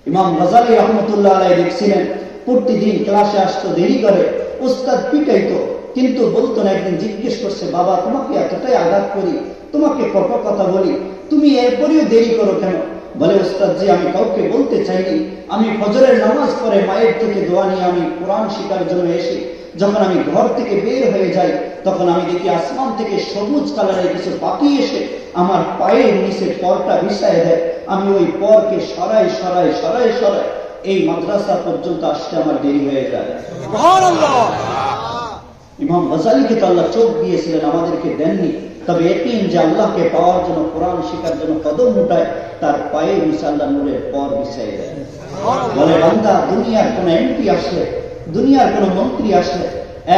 ইমাম গাযালী রাহমাতুল্লাহ আলাইহি লিখছিলেন, প্রতিদিন ক্লাসে আসতো দেরি করে, উস্তাদ পিটাইতো, কিন্তু বলতো না। একদিন জিজ্ঞেস করছে, বাবা তোমাকে এতটাই আঘাত করি, তোমাকে কত কথা বলি, তুমি এরপরেও দেরি করো কেন? বলে, উস্তাদ জি আমি কাউকে বলতে চাইনি, আমি ফজরের নামাজ পড়ে মায়ের থেকে দোয়া নিয়ে আমি কোরআন শিখার জন্য এসে যখন আমি ঘর থেকে বের হয়ে যাই, তখন আমি দেখি আসমান থেকে সবুজ কালারের কিছু পাখি এসে আমার পায়ের নিচে পরটা বিছায় দেয়। আমি ওই পরকে সরাই সরাই সরাই সরাই এই মাদ্রাসা পর্যন্ত আসতে আমার দেরি হয়ে যায়। ইমাম গাজালিকে তো আল্লাহ চোখ দিয়েছিলেন, আমাদেরকে দেননি। তবে এতিম যে আল্লাহকে পাওয়ার জন্য, কোরআন শেখার জন্য কদম উঠায়, তার পায়ে নিচে আল্লাহ নূরের পর বিছাই দেয়। বলে বান্দা, দুনিয়ার কোন এমপি আসলে, দুনিয়ার কোন মন্ত্রী আসলে,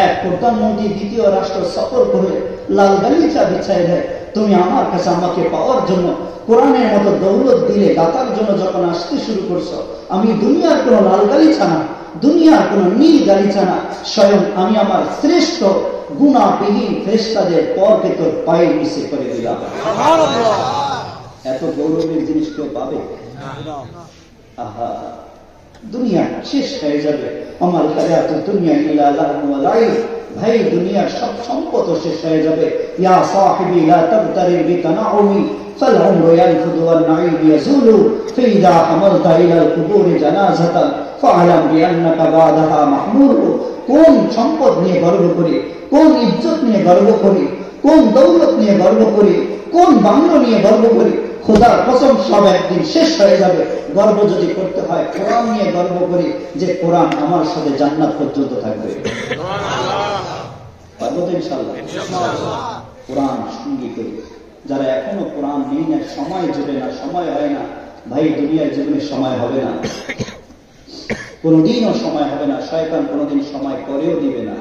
এক প্রধানমন্ত্রী দ্বিতীয় রাষ্ট্র সফর করে লাল গালিচা বিছাই দেয়, তুমি আমার কাছে আমাকে পাওয়ার জন্য কোরআনের মতো দৌলত দিলে দাতার জন্য যখন আসতে শুরু করছো, আমি দুনিয়ার কোন লাল গালিচা না, দুনিয়ার কোন নীল গালিচা না, স্বয়ং আমি আমার শ্রেষ্ঠ গুণাবিহীন ফেরেশতাদের পরকে তোর পায়ে নিচে করে দিলাম। এত গৌরবের জিনিস কেউ পাবে? আহা, দুনিয়া শেষ হয়ে যাবে। আমার হায়াত দুনিয়া ইলা লাহু ওয়া লাইব, ভাই দুনিয়ার সব সম্পদ শেষ হয়ে যাবে। ইয়া সাহিবি লা তাবতারি বিতানাউমি ফাল উমরু ইয়ানফুদু ওয়ান নাঈম ইয়াজুলু ফাইদা হামালতা ইলাল কুবুরি জানাজাতান ফাআলাম বিআন্নাকা বাদাহা মাহমুল। কোন সম্পদ নিয়ে গর্ব করি, কোন ইজ্জত নিয়ে গর্ব করি, কোন দৌলত নিয়ে গর্ব করি, কোন বাংলো নিয়ে গর্ব করি? খোদার কসম সব একদিন শেষ হয়ে যাবে। গর্ব যদি করতে হয় কোরআন নিয়ে গর্ব করি, যে কোরআন আমার সাথে জান্নাত পর্যন্ত থাকবে। পারবো তো ইনশাআল্লাহ? কোরআন সঙ্গী করি। যারা এখনো কোরআন নেই না, সময় জুড়ে না, সময় হয় না, ভাই দুনিয়ার জীবনে সময় হবে না, কোনদিনও সময় হবে না। শয়তান কোনদিন সময় করেও দিবে না।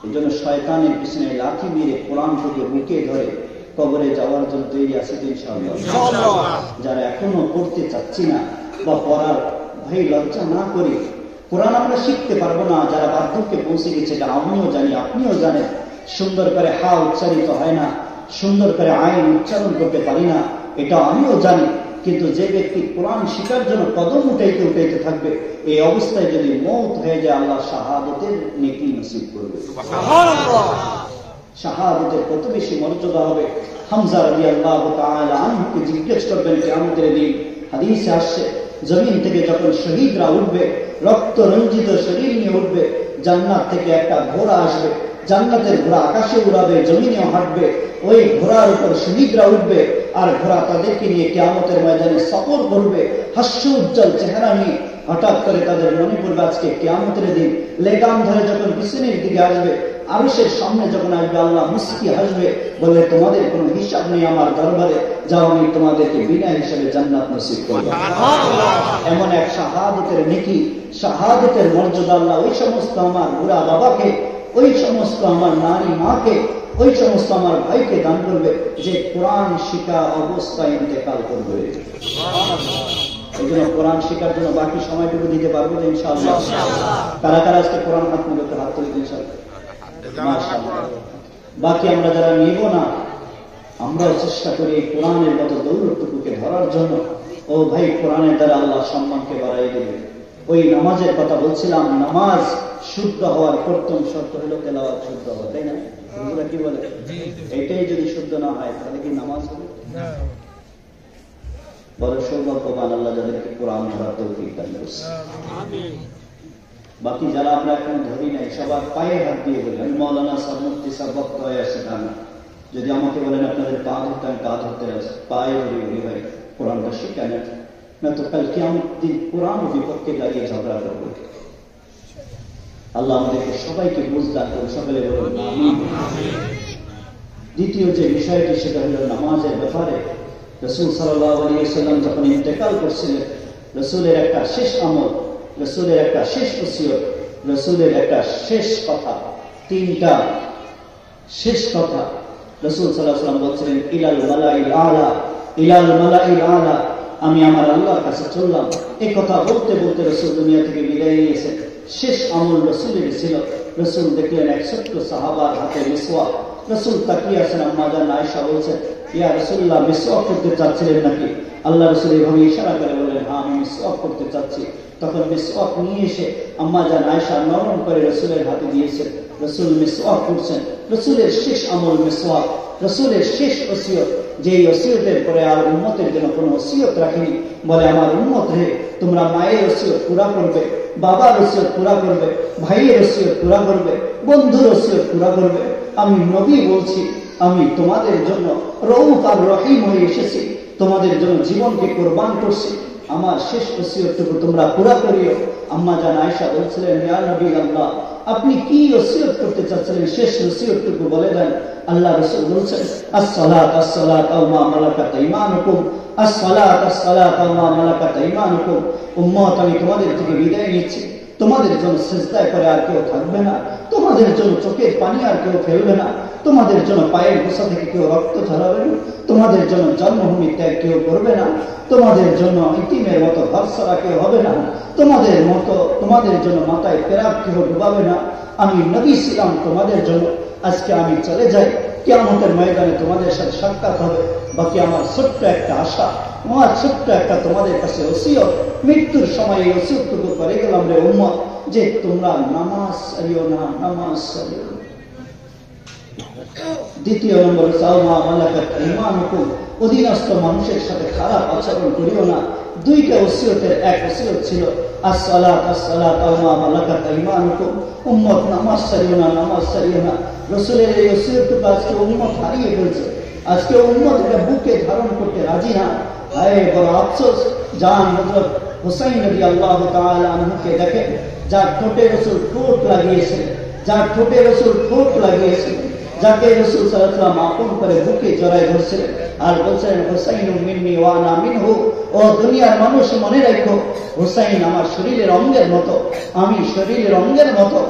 এই জন্য শয়তানের পিছনে লাঠি মেরে কোরআন থেকে বুকে ধরে কবরে যাওয়ার জন্য তৈরি আছে ইনশাআল্লাহ। যারা এখনো পড়তে চাচ্ছি না বা পড়ার ভাই লজ্জা না করি, কোরআন আমরা শিখতে পারবো না। যারা বার্ধক্যে পৌঁছে গেছে, এটা আমিও জানি, আপনিও জানেন, সুন্দর করে হা উচ্চারিত হয় না, সুন্দর করে আইন উচ্চারণ করতে পারি না, এটা আমিও জানি। কিন্তু যে ব্যক্তি কোরআন শিখার জন্য কদম উঠাইতে উঠাইতে থাকবে, এই অবস্থায় যদি মওত হয়ে যায়, আল্লাহ শাহাদাতের নেকি নসিব করবে। শাহাদাতের কত বেশি মর্যাদা হবে। হামজা রাদিয়াল্লাহু তাআলা আনহুকে জিজ্ঞেস করবেন কিয়ামতের দিন, হাদিসে আসছে, জমিন থেকে যখন শহীদরা উঠবে, রক্ত রঞ্জিত শরীর নিয়ে উঠবে, জান্নাত থেকে একটা ঘোড়া আসবে, জান্নাতের ঘোড়া আকাশে উড়াবে, জমিনেও হাঁটবে, ওই ঘোড়ার উপর শহীদরা উঠবে, আর ঘোড়া তাদেরকে নিয়ে কিয়ামতের ময়দানে সফর করবে, হাস্য উজ্জ্বল চেহারা নিয়ে। হঠাৎ করে তাদের মনে পড়বে আজকে কিয়ামতের দিন। লেগাম ধরে যখন পিছনের দিকে আসবে, আরশের সামনে যখন আসবে, আল্লাহ মুস্কি হাসবে, বলে তোমাদের কোনো হিসাব নেই আমার দরবারে, যাও আমি তোমাদেরকে বিনা হিসাবে জান্নাত নসিব করব। এমন এক শাহাদাতের নেকি, শাহাদাতের মর্যাদা আল্লাহ ওই সমস্ত আমার বুড়া বাবাকে, ওই সমস্ত আমার নারী মাকে, ওই সমস্ত আমার ভাইকে দান করবে যে কোরআন শিখা অবস্থায় ইন্তেকাল করবে। এই জন্য কোরআন শিখার জন্য বাকি সময়টুকু দিতে পারবো যে ইনশাআল্লাহ। কারা কারা আজকে কোরআন হাত মনে হাত তুলে ইনশাআল্লাহ। মাশাআল্লাহ। বাকি আমরা যারা নিব না, আমরাও চেষ্টা করি এই কোরআনের মতো দৌলতটুকুকে ধরার জন্য। ও ভাই, কোরআনের দ্বারা আল্লাহ সম্মানকে বাড়াই দেবে। ওই নামাজের কথা বলছিলাম, নামাজ শুদ্ধ হওয়ার প্রথম শর্ত হলো তেলাওয়াত শুদ্ধ হওয়া, তাই না? তোমরা কি বলে? এটাই যদি শুদ্ধ না হয় তাহলে কি নামাজ হবে? বড় সৌভাগ্যবান আল্লাহ যাদেরকে কোরআন ধরার তৌফিক দান করেছে। বাকি যারা আমরা এখন ধরি নাই, সবার পায়ে হাত দিয়ে বলি, আমি মৌলানা সাহেব, মুফতি সাহেব, বক্তা হয়ে আসি না। যদি আমাকে বলেন আপনাদের পা ধরতে, আমি পা ধরতে আসি, পায়ে ধরি, বলি ভাই কোরআনটা শিখা নেন, না তো কাল কিয়ামত দিন কোরআন বিপক্ষে দাঁড়িয়ে ঝগড়া করবো। আল্লাহ আমাদেরকে সবাইকে বুঝদান করুন, সকলে বলুন আমিন। দ্বিতীয় যে বিষয়টি, সেটা হলো নামাজের ব্যাপারে। রাসূল সাল্লাল্লাহু আলাইহি ওয়াসাল্লাম যখন ইন্তেকাল করছিলেন, রাসূলের একটা শেষ আমল, রাসূলের একটা শেষ ওসিয়ত, রাসূলের একটা শেষ কথা, তিনটা শেষ কথা রাসূল সাল্লাল্লাহু আলাইহি ওয়াসাল্লাম বলছিলেন, ইলাল মালাইল আলা, ইলাল মালাইল আলা, আমি আমার আল্লাহর কাছে চললাম। এই কথা বলতে বলতে রাসূল দুনিয়া থেকে বিদায় নিয়েছেন। শেষ আমল রাসূলের ছিল, রাসূল দেখলেন এক ছোট্ট সাহাবার হাতে মিসওয়াক। রাসূল তাকিয়ে আছেন, আম্মা জান আয়েশা বলছেন, ইয়া রাসূলুল্লাহ, মিসওয়াক করতে চাচ্ছিলেন নাকি? আল্লাহ রাসূল এভাবে ইশারা করে বললেন, হ্যাঁ আমি মিসওয়াক করতে চাচ্ছি। তখন মিসওয়াক নিয়ে এসে আম্মা জান আয়েশা নরম করে রাসূলের হাতে দিয়েছেন। রাসূল মিসওয়াক করছেন। রাসূলের শেষ আমল মিসওয়াক, রাসূলের শেষ ওসিয়ত, যেই ওসিয়তের পরে আর উম্মতের জন্য কোনো ওসিয়ত রাখেনি। বলে, আমার উম্মত হে, তোমরা মায়ের ওসিয়ত পুরা করবে, বাবার ওসিয়ত পুরা করবে, ভাইয়ের ওসিয়ত পুরা করবে, বন্ধুর ওসিয়ত পুরা করবে। আমি নবী বলছি, আমি তোমাদের জন্য রউফ আর রহিম হয়ে এসেছি, তোমাদের জন্য জীবনকে কোরবান করছি। আমার শেষ ওসিয়তটুকু তোমরা পুরা করিও। আম্মা জান আয়েশা বলছিলেন, ইয়া নবী আল্লাহ, আপনি কি ওসিয়ত করতে চাচ্ছিলেন, শেষ ওসিয়তটুকু বলে দেন। আল্লাহ রাসূল বলছেন, আসসালাত আসসালাত ওয়া মা মালাকাত ঈমানুকুম, আসসালাত আসসালাত ওয়া মা মালাকাত ঈমানুকুম। উম্মত, আমি তোমাদের থেকে বিদায় নিচ্ছি। তোমাদের জন্য সিজদায় করে আর কেউ থাকবে না, তোমাদের জন্য চোখের পানি আর কেউ ফেলবে না, তোমাদের জন্য পায়ের গোসা থেকে কেউ রক্ত ঝরাবে না, তোমাদের জন্য জন্মভূমি ত্যাগ কেউ করবে না, তোমাদের জন্য ইতিমের মতো ঘর ছাড়া কেউ হবে না, তোমাদের জন্য মাথায় পেরাক কেউ ডুবাবে না। আমি নবী ছিলাম তোমাদের জন্য। আজকে আমি চলে যাই, কিয়ামতের ময়দানে তোমাদের সাথে সাক্ষাৎ হবে। বাকি আমার ছোট্ট একটা আশা, আমার ছোট্ট একটা তোমাদের কাছে ওসিয়ত, মৃত্যুর সময় এই ওসিয়তটুকু করে গেলাম রে উম্মত, যে তোমরা নামাজ ছাড়িও না, নামাজ ছাড়িও না। দ্বিতীয় নম্বর, সাওমা মালাকাত ঈমানুকুম, অধীনস্থ মানুষের সাথে খারাপ আচরণ করিও না। দুইটা ওসিয়তের এক ওসিয়ত ছিল আসসালাত আসসালাত ওয়া মা মালাকাত ঈমানুকুম। উম্মত, নামাজ ছাড়িও না, নামাজ ছাড়িও না। রাসূলের এই ওসিয়তটুকু আজকে উম্মত হারিয়ে ফেলছে। আজকে উম্মত এটা বুকে ধারণ করতে রাজি না। হায় বড় আফসোস। জান হযরত হুসাইন রাদিয়াল্লাহু তাআলা আনহুকে দেখেন, যার ঠোঁটে রাসূল ঠোঁট লাগিয়েছিলেন, যার ঠোঁটে রাসূল ঠোঁট লাগিয়েছিলেন, যাকে রাসূল সাল্লাল্লাহু আলাইহি ওয়াসাল্লাম আপন করে বুকে জড়ায় ধরছিলেন আর বলছিলেন, হুসাইন মিন্নি ওয়া আনা মিনহু। ও দুনিয়ার মানুষ, মনে রাখো, হুসাইন আমার শরীরের অঙ্গের মতো, আমি শরীরের অঙ্গের মতো।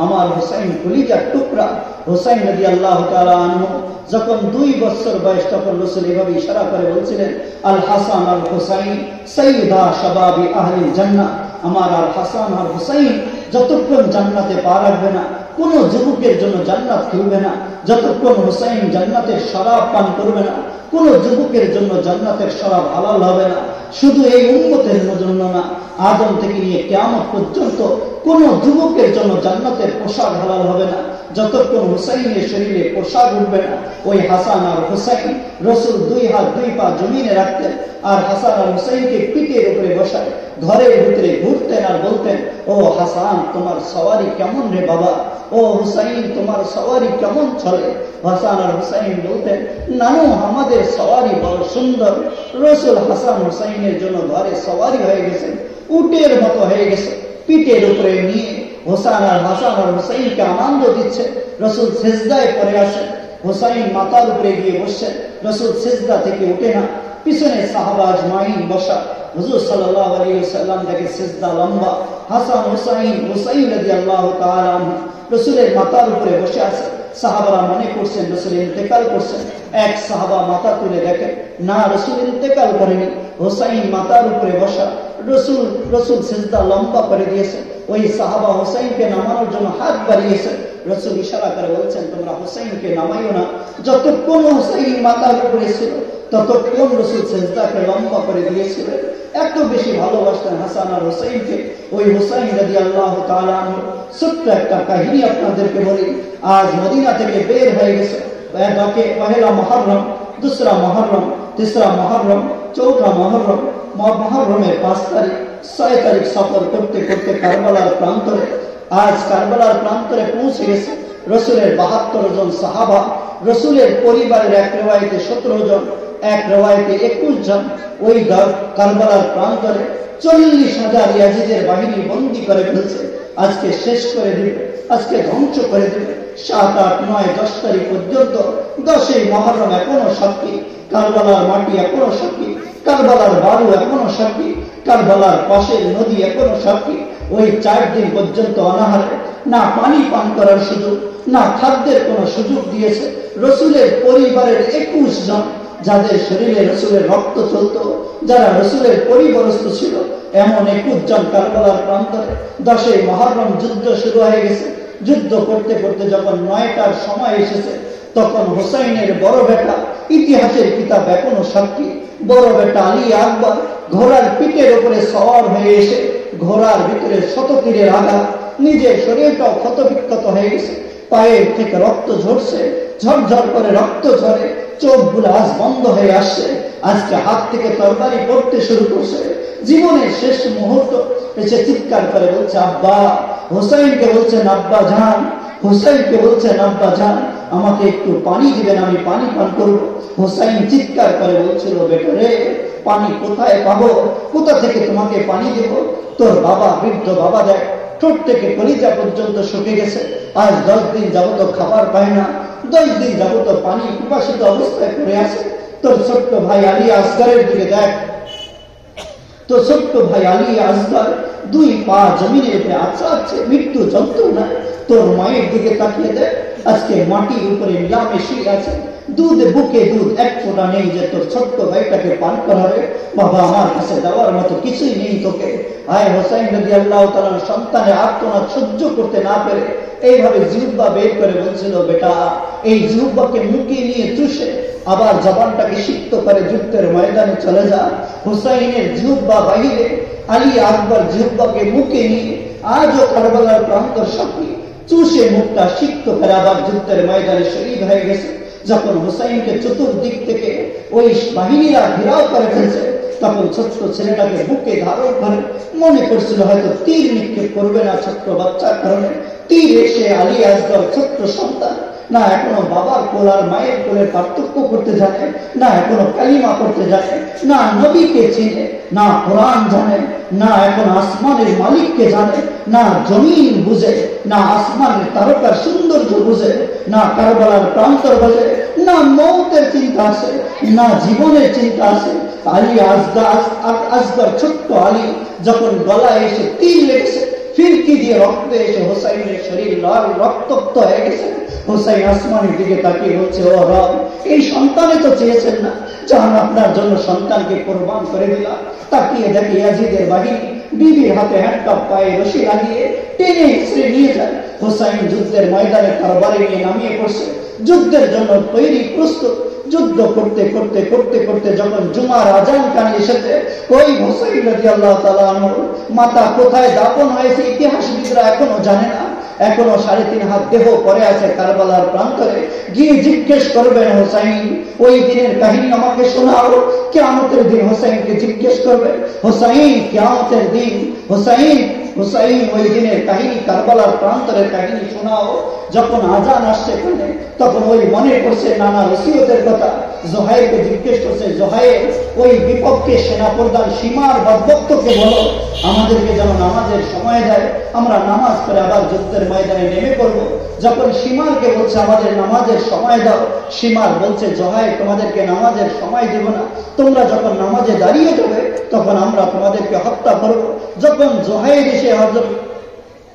আমার হুসাইন কলিজার টুকরা। হুসাইন রাদিয়াল্লাহু তাআলা আনহু যখন 2 বছর বয়স, তখন রাসূল এভাবে ইশারা করে বলছিলেন, আল হাসান আল হুসাইন সাইয়্যিদা শাবাবি আহলিল জান্নাহ। আমার আল হাসান আর হুসাইন যতক্ষণ জান্নাতে পা রাখবে না, কোন যুবকের জন্য জান্নাত খুলবে না। যতক্ষণ হুসাইন জান্নাতের শরাব পান করবে না, কোন যুবকের জন্য জান্নাতের শরাব হালাল হবে না। শুধু এই উম্মতের জন্য না, আদম থেকে নিয়ে কিয়ামত পর্যন্ত কোন যুবকের জন্য জান্নাতের পোশাক হালাল হবে না যতক্ষণ হুসাইনের শরীরে পোশাক উঠবে না। ওই হাসান আর হুসাইন, রাসূল 2 হাত 2 পা জমিনে রাখতেন আর হাসান আর হুসাইনকে পিঠের উপরে বসায় ঘরের ভিতরে ঘুরতেন আর বলতেন, ও হাসান, তোমার সওয়ারি কেমন রে বাবা? ও হুসাইন, তোমার সওয়ারি কেমন চলে? হাসান আর হুসাইন বলতেন, নানু, আমাদের সওয়ারি বড় সুন্দর। রাসূল হাসান হুসাইনের জন্য ঘরে সওয়ারি হয়ে গেছেন, উটের মতো হয়ে গেছে, পিঠের উপরে নিয়ে হাসান আর হুসাইনকে আনন্দ দিচ্ছে। রাসূল সিজদায় পড়ে আসেন, হুসাইন মাথার উপরে গিয়ে বসছেন, রাসূল সিজদা থেকে উঠে না, পিছনে সাহাবা আজমাইন বসা। হুজুর সাল্লাল্লাহু আলাইহি ওয়াসাল্লাম দেখে সিজদা লম্বা, হাসান হুসাইন রাদিয়াল্লাহু তাআলা আনহু রাসূলের মাথার উপরে বসে আছে। সাহাবারা মনে করছেন রাসূল ইন্তেকাল করছেন। এক সাহাবা মাথা তুলে দেখেন, না, রাসূল ইন্তেকাল করেনি, হুসাইন মাথার উপরে বসা। রাসূল সিজদা লম্বা করে দিয়েছেন। ওই সাহাবা হুসাইনকে নামানোর জন্য হাত বাড়িয়েছেন। রাসূল ইশারা করে বলছেন, তোমরা হুসাইনকে নামাইও না। যতক্ষণ হুসাইন মাথার উপরে ছিল ততক্ষণ রাসূল সিজদাকে লম্বা করে দিয়েছিলেন। এত বেশি ভালোবাসতেন হাসান আর হুসাইনকে। ওই হুসাইন রাদিয়াল্লাহু তাআলা আনহু, ছোট্ট একটা কাহিনী আপনাদেরকে বলি। আজ মদিনা থেকে বের হয়ে গেছে, পহেলা মুহররম, দুসরা মুহররম, তিসরা মুহররম, চৌথা মুহররম, মুহররমের 5 তারিখ, 6 তারিখ সফর করতে করতে কারবালার প্রান্তরে, আজ কারবালার প্রান্তরে পৌঁছে গেছে। রাসূলের 72 জন সাহাবা, রাসূলের পরিবারের এক রিওয়ায়েতে 17 জন, এক রিওয়ায়েতে 21 জন। ওই কারবালার প্রান্তরে 40,000 ইয়াজিদের বাহিনী বন্দী করে ফেলছে। আজকে শেষ করে দিবে, আজকে ধ্বংস করে দিবে। 7, 8, 9, 10 তারিখ পর্যন্ত 10ই মুহররম এখনো সাক্ষী, কারবালার মাটি এখনো সাক্ষী, কারবালার বালু এখনো সাক্ষী, কারবালার পাশের নদী এখনো সাক্ষী। ওই 4 দিন পর্যন্ত অনাহারে, না পানি পান করার সুযোগ, না খাদ্যের কোনো সুযোগ দিয়েছে। রাসূলের পরিবারের 21 জন, যাদের শরীরে রাসূলের রক্ত চলত, যারা রাসূলের পরিবারস্থ ছিল, এমন 21 জন কারবালার প্রান্তরে 10ই মুহররম যুদ্ধ শুরু হয়ে গেছে। যুদ্ধ করতে করতে যখন 9টার সময় এসেছে, তখন হুসাইনের বড় বেটা, ইতিহাসের কিতাব এখনো সাক্ষী, বড় বেটা আলী আকবর ঘোড়ার পিঠের উপরে সওয়ার হয়ে এসে ঘোড়ার ভিতরে শততীরের আঘাত, নিজের শরীরটাও ক্ষতবিক্ষত হয়ে গেছে, পায়ের থেকে রক্ত ঝরছে, ঝরঝর করে রক্ত ঝরে, চোখগুলো আজ বন্ধ হয়ে আসছে। আজকে হাত থেকে তরবারি পড়তে শুরু করছে। জীবনের শেষ মুহূর্ত এসে চিৎকার করে বলছে, আব্বা। হুসাইনকে বলছেন, আব্বা জান। হুসাইনকে বলছেন, আব্বা জান, আমাকে একটু পানি দিবেন, আমি পানি পান করব। হুসাইন চিৎকার করে বলছিল, বেটা রে, পানি কোথায় পাবো, কোথা থেকে তোমাকে পানি দেব? তোর বাবা, বৃদ্ধ বাবা দেখ ঠোঁট থেকে কলিজা পর্যন্ত শুকে গেছে, আজ 10 দিন যাবত খাবার পায় না, 10 দিন যাবত পানি উপাসিত অবস্থায় পড়ে আছে। তোর ছোট্ট ভাই আলী আসগারের দিকে দেখ, তো ছোট্ট ভাই আলী আসগার 2 পা জমিনের উপরে আছড়াচ্ছে মৃত্যু যন্ত্রণায়। তোর মায়ের দিকে তাকিয়ে দেখ, আজকে মাটির উপরে নিলামে শুয়ে আছে, দুধ বুকে দুধ এক ফোঁটা নেই যে তোর ছোট্ট ভাইটাকে পান করাবে। বাবা, আমার কাছে দেওয়ার মতো কিছুই নেই তোকে। আয় হোসাইন রাদিয়াল্লাহু তাআলার সন্তানের আর্তনাদ সহ্য করতে না পেরে এইভাবে জিহ্বা বের করে বলছিল, বেটা এই জিহ্বাকে মুখে নিয়ে চুষে আবার জবানটাকে সিক্ত করে যুদ্ধের ময়দানে চলে যা। হুসাইনের জিহ্বা বাহিরে, আলী আকবর জিহ্বাকে মুখে নিয়ে আজও কারবালার প্রান্তর সাথী চুষে মুখটা সিক্ত করে আবার যুদ্ধের ময়দানে শহীদ হয়ে গেছে। যখন হুসাইনকে চতুর্দিক থেকে ওই বাহিনীরা ঘেরাও করে ফেলছে, তখন ছোট্ট ছেলেটাকে বুকে ধারণ করে মনে করছিল হয়তো তীর নিক্ষেপ করবে না, ছোট্ট বাচ্চার কারণে তীর এসে আলী আসগর ছোট্ট সন্তান না এখনো বাবার কোল আর মায়ের কোলের পার্থক্য করতে জানে, না এখনো কালিমা করতে জানে, না নবীকে চিনে, না কোরআন জানে, না এখন আসমানের মালিককে জানে, না জমিন বুঝে, না আসমানের তারকার সৌন্দর্য বুঝে, না কারবালার প্রান্তর বোঝে, না মৌতের চিন্তা আছে, না জীবনের চিন্তা আছে। আলী আসগর ছোট্ট আলী যখন গলায় এসে তীর লেগেছে, ফিরকি দিয়ে রক্ত এসে হোসাইনের শরীর লাল রক্তাক্ত হয়ে গেছে, হোসাইন আসমানের দিকে তাকিয়ে বলছে, ও রব, এই সন্তানে তো চেয়েছেন না, যখন আপনার জন্য সন্তানকে কোরবান করে দিলাম। তাকিয়ে দেখে ইয়াজিদের বাহিনী বিবির হাতে হ্যান্ডকাপ পায়ে রশি লাগিয়ে টেনে হিঁচড়ে নিয়ে যায়। হোসাইন যুদ্ধের ময়দানে কারবারে নিয়ে নামিয়ে পড়ছে, যুদ্ধের জন্য তৈরি প্রস্তুত। যুদ্ধ করতে করতে করতে করতে যখন জুমার আজান কানে এসেছে, ওই হোসাইন রাদিয়াল্লাহু তাআলা আনহু মাথা কোথায় দাফন হয়েছে ইতিহাসবিদরা এখনো জানে না। এখনো 3.5 হাত দেহ পড়ে আছে কারবালার প্রান্তরে। গিয়ে জিজ্ঞেস করবেন, হোসাইন ওই দিনের কাহিনী আমাকে শোনাও। কিয়ামতের দিন হোসাইনকে জিজ্ঞেস করবে, হোসাইন কিয়ামতের দিন, হোসাইন ওই দিনের কাহিনী, কারবালার প্রান্তরের কাহিনী শোনাও। যখন আজান আসছে এখানে, তখন ওই মনে করছে নানা ওসিয়তের কথা। জোহাইরকে জিজ্ঞেস করছে, জোহাইর ওই বিপক্ষে সেনাপ্রধান সীমার বক্তকে বলো আমাদেরকে যেন নামাজের সময় দেয়, আমরা নামাজ পড়ে আবার যুদ্ধের ময়দানে নেমে পড়বো। যখন সীমারকে বলছে আমাদের নামাজের সময় দাও, সীমার বলছে, জোহাইর তোমাদেরকে নামাজের সময় দেব না, তোমরা যখন নামাজে দাঁড়িয়ে যাবে তখন আমরা তোমাদেরকে হত্যা করবো। যখন জোহাইর এসে হযরত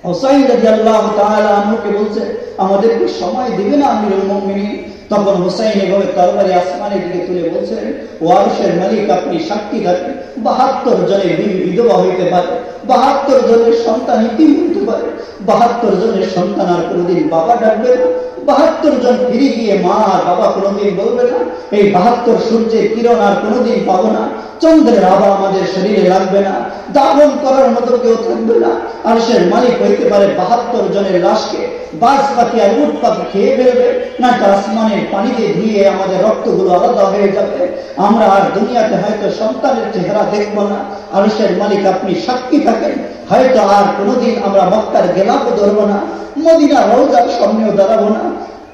হোসাইন রাদিয়াল্লাহু তাআলা আনহুকে বলছে আমাদেরকে সময় দিবে না আমিরুল মুমিনিন, তখন হোসাইন এভাবে তরবারি আসমানের দিকে তুলে বলছিলেন, ও আরশের মালিক আপনি সাক্ষী থাকেন, 72 জনের বিবি বিধবা হইতে পারে, 72 জনের সন্তান ইতিম হইতে পারে, 72 জনের সন্তান আর কোনোদিন বাবা ডাকবে না, 72 জন ফিরে গিয়ে মা আর বাবা কোনোদিন বলবে না, এই 72 সূর্যের কিরণ আর কোনোদিন পাবো না, চন্দ্রের আভা আমাদের শরীরে লাগবে না, দাফন করার মতো কেউ থাকবে না। আরশের মালিক হইতে পারে 72 জনের লাশকে বাজ পাখি আর উট পাখি খেয়ে ফেলবে, না তো আসমানের পানিতে ধুয়ে আমাদের রক্তগুলো আলাদা হয়ে যাবে, আমরা আর দুনিয়াতে হয়তো সন্তানের চেহারা দেখবো না। আরশের মালিক আপনি সাক্ষী থাকেন, হয়তো আর কোনোদিন আমরা মক্কার গেলাপও ধরবো না, মদিনা রওজার সামনেও দাঁড়াবো না,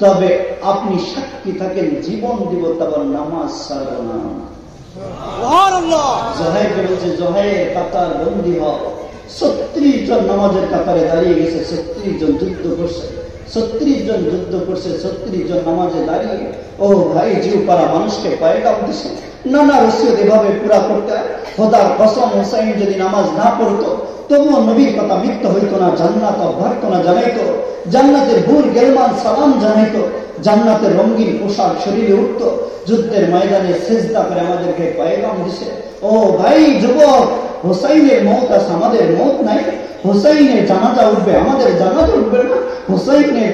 তবে আপনি সাক্ষী থাকেন জীবন দিব তারপর নামাজ ছাড়বো না। জোহাইরকে বলছে, জোহাইর কাতার বন্দী হও। 36 জন নামাজের কাতারে দাঁড়িয়ে গেছে, 36 জন যুদ্ধ করছে, 36 জন যুদ্ধ করছে, 36 জন নামাজে দাঁড়িয়ে ও ভাই জিউ পারা মানুষকে পয়গাম দিছে। নানা ওসিয়ত এভাবে পুরা করতে হয়। খোদার কসম, হোসাইন যদি নামাজ না পড়তো তবুও নবীর কথা মিথ্যা হইতো না, জান্নাত অভ্যর্থনা জানাইতো, জান্নাতের হুর গেলমান সালাম জানাইতো, জান্নাতের রঙিন পোশাক শরীরে উঠতো, যুদ্ধের ময়দানে সেজদা করে আমাদেরকে পয়গাম দিছে। ও ভাই যুবক, হোসাইনের মওত আছে, আমাদের মওত নাই। হোসাইনের জানাজা উঠবে, আমাদের জানাজা উঠবে না। হোসাইনের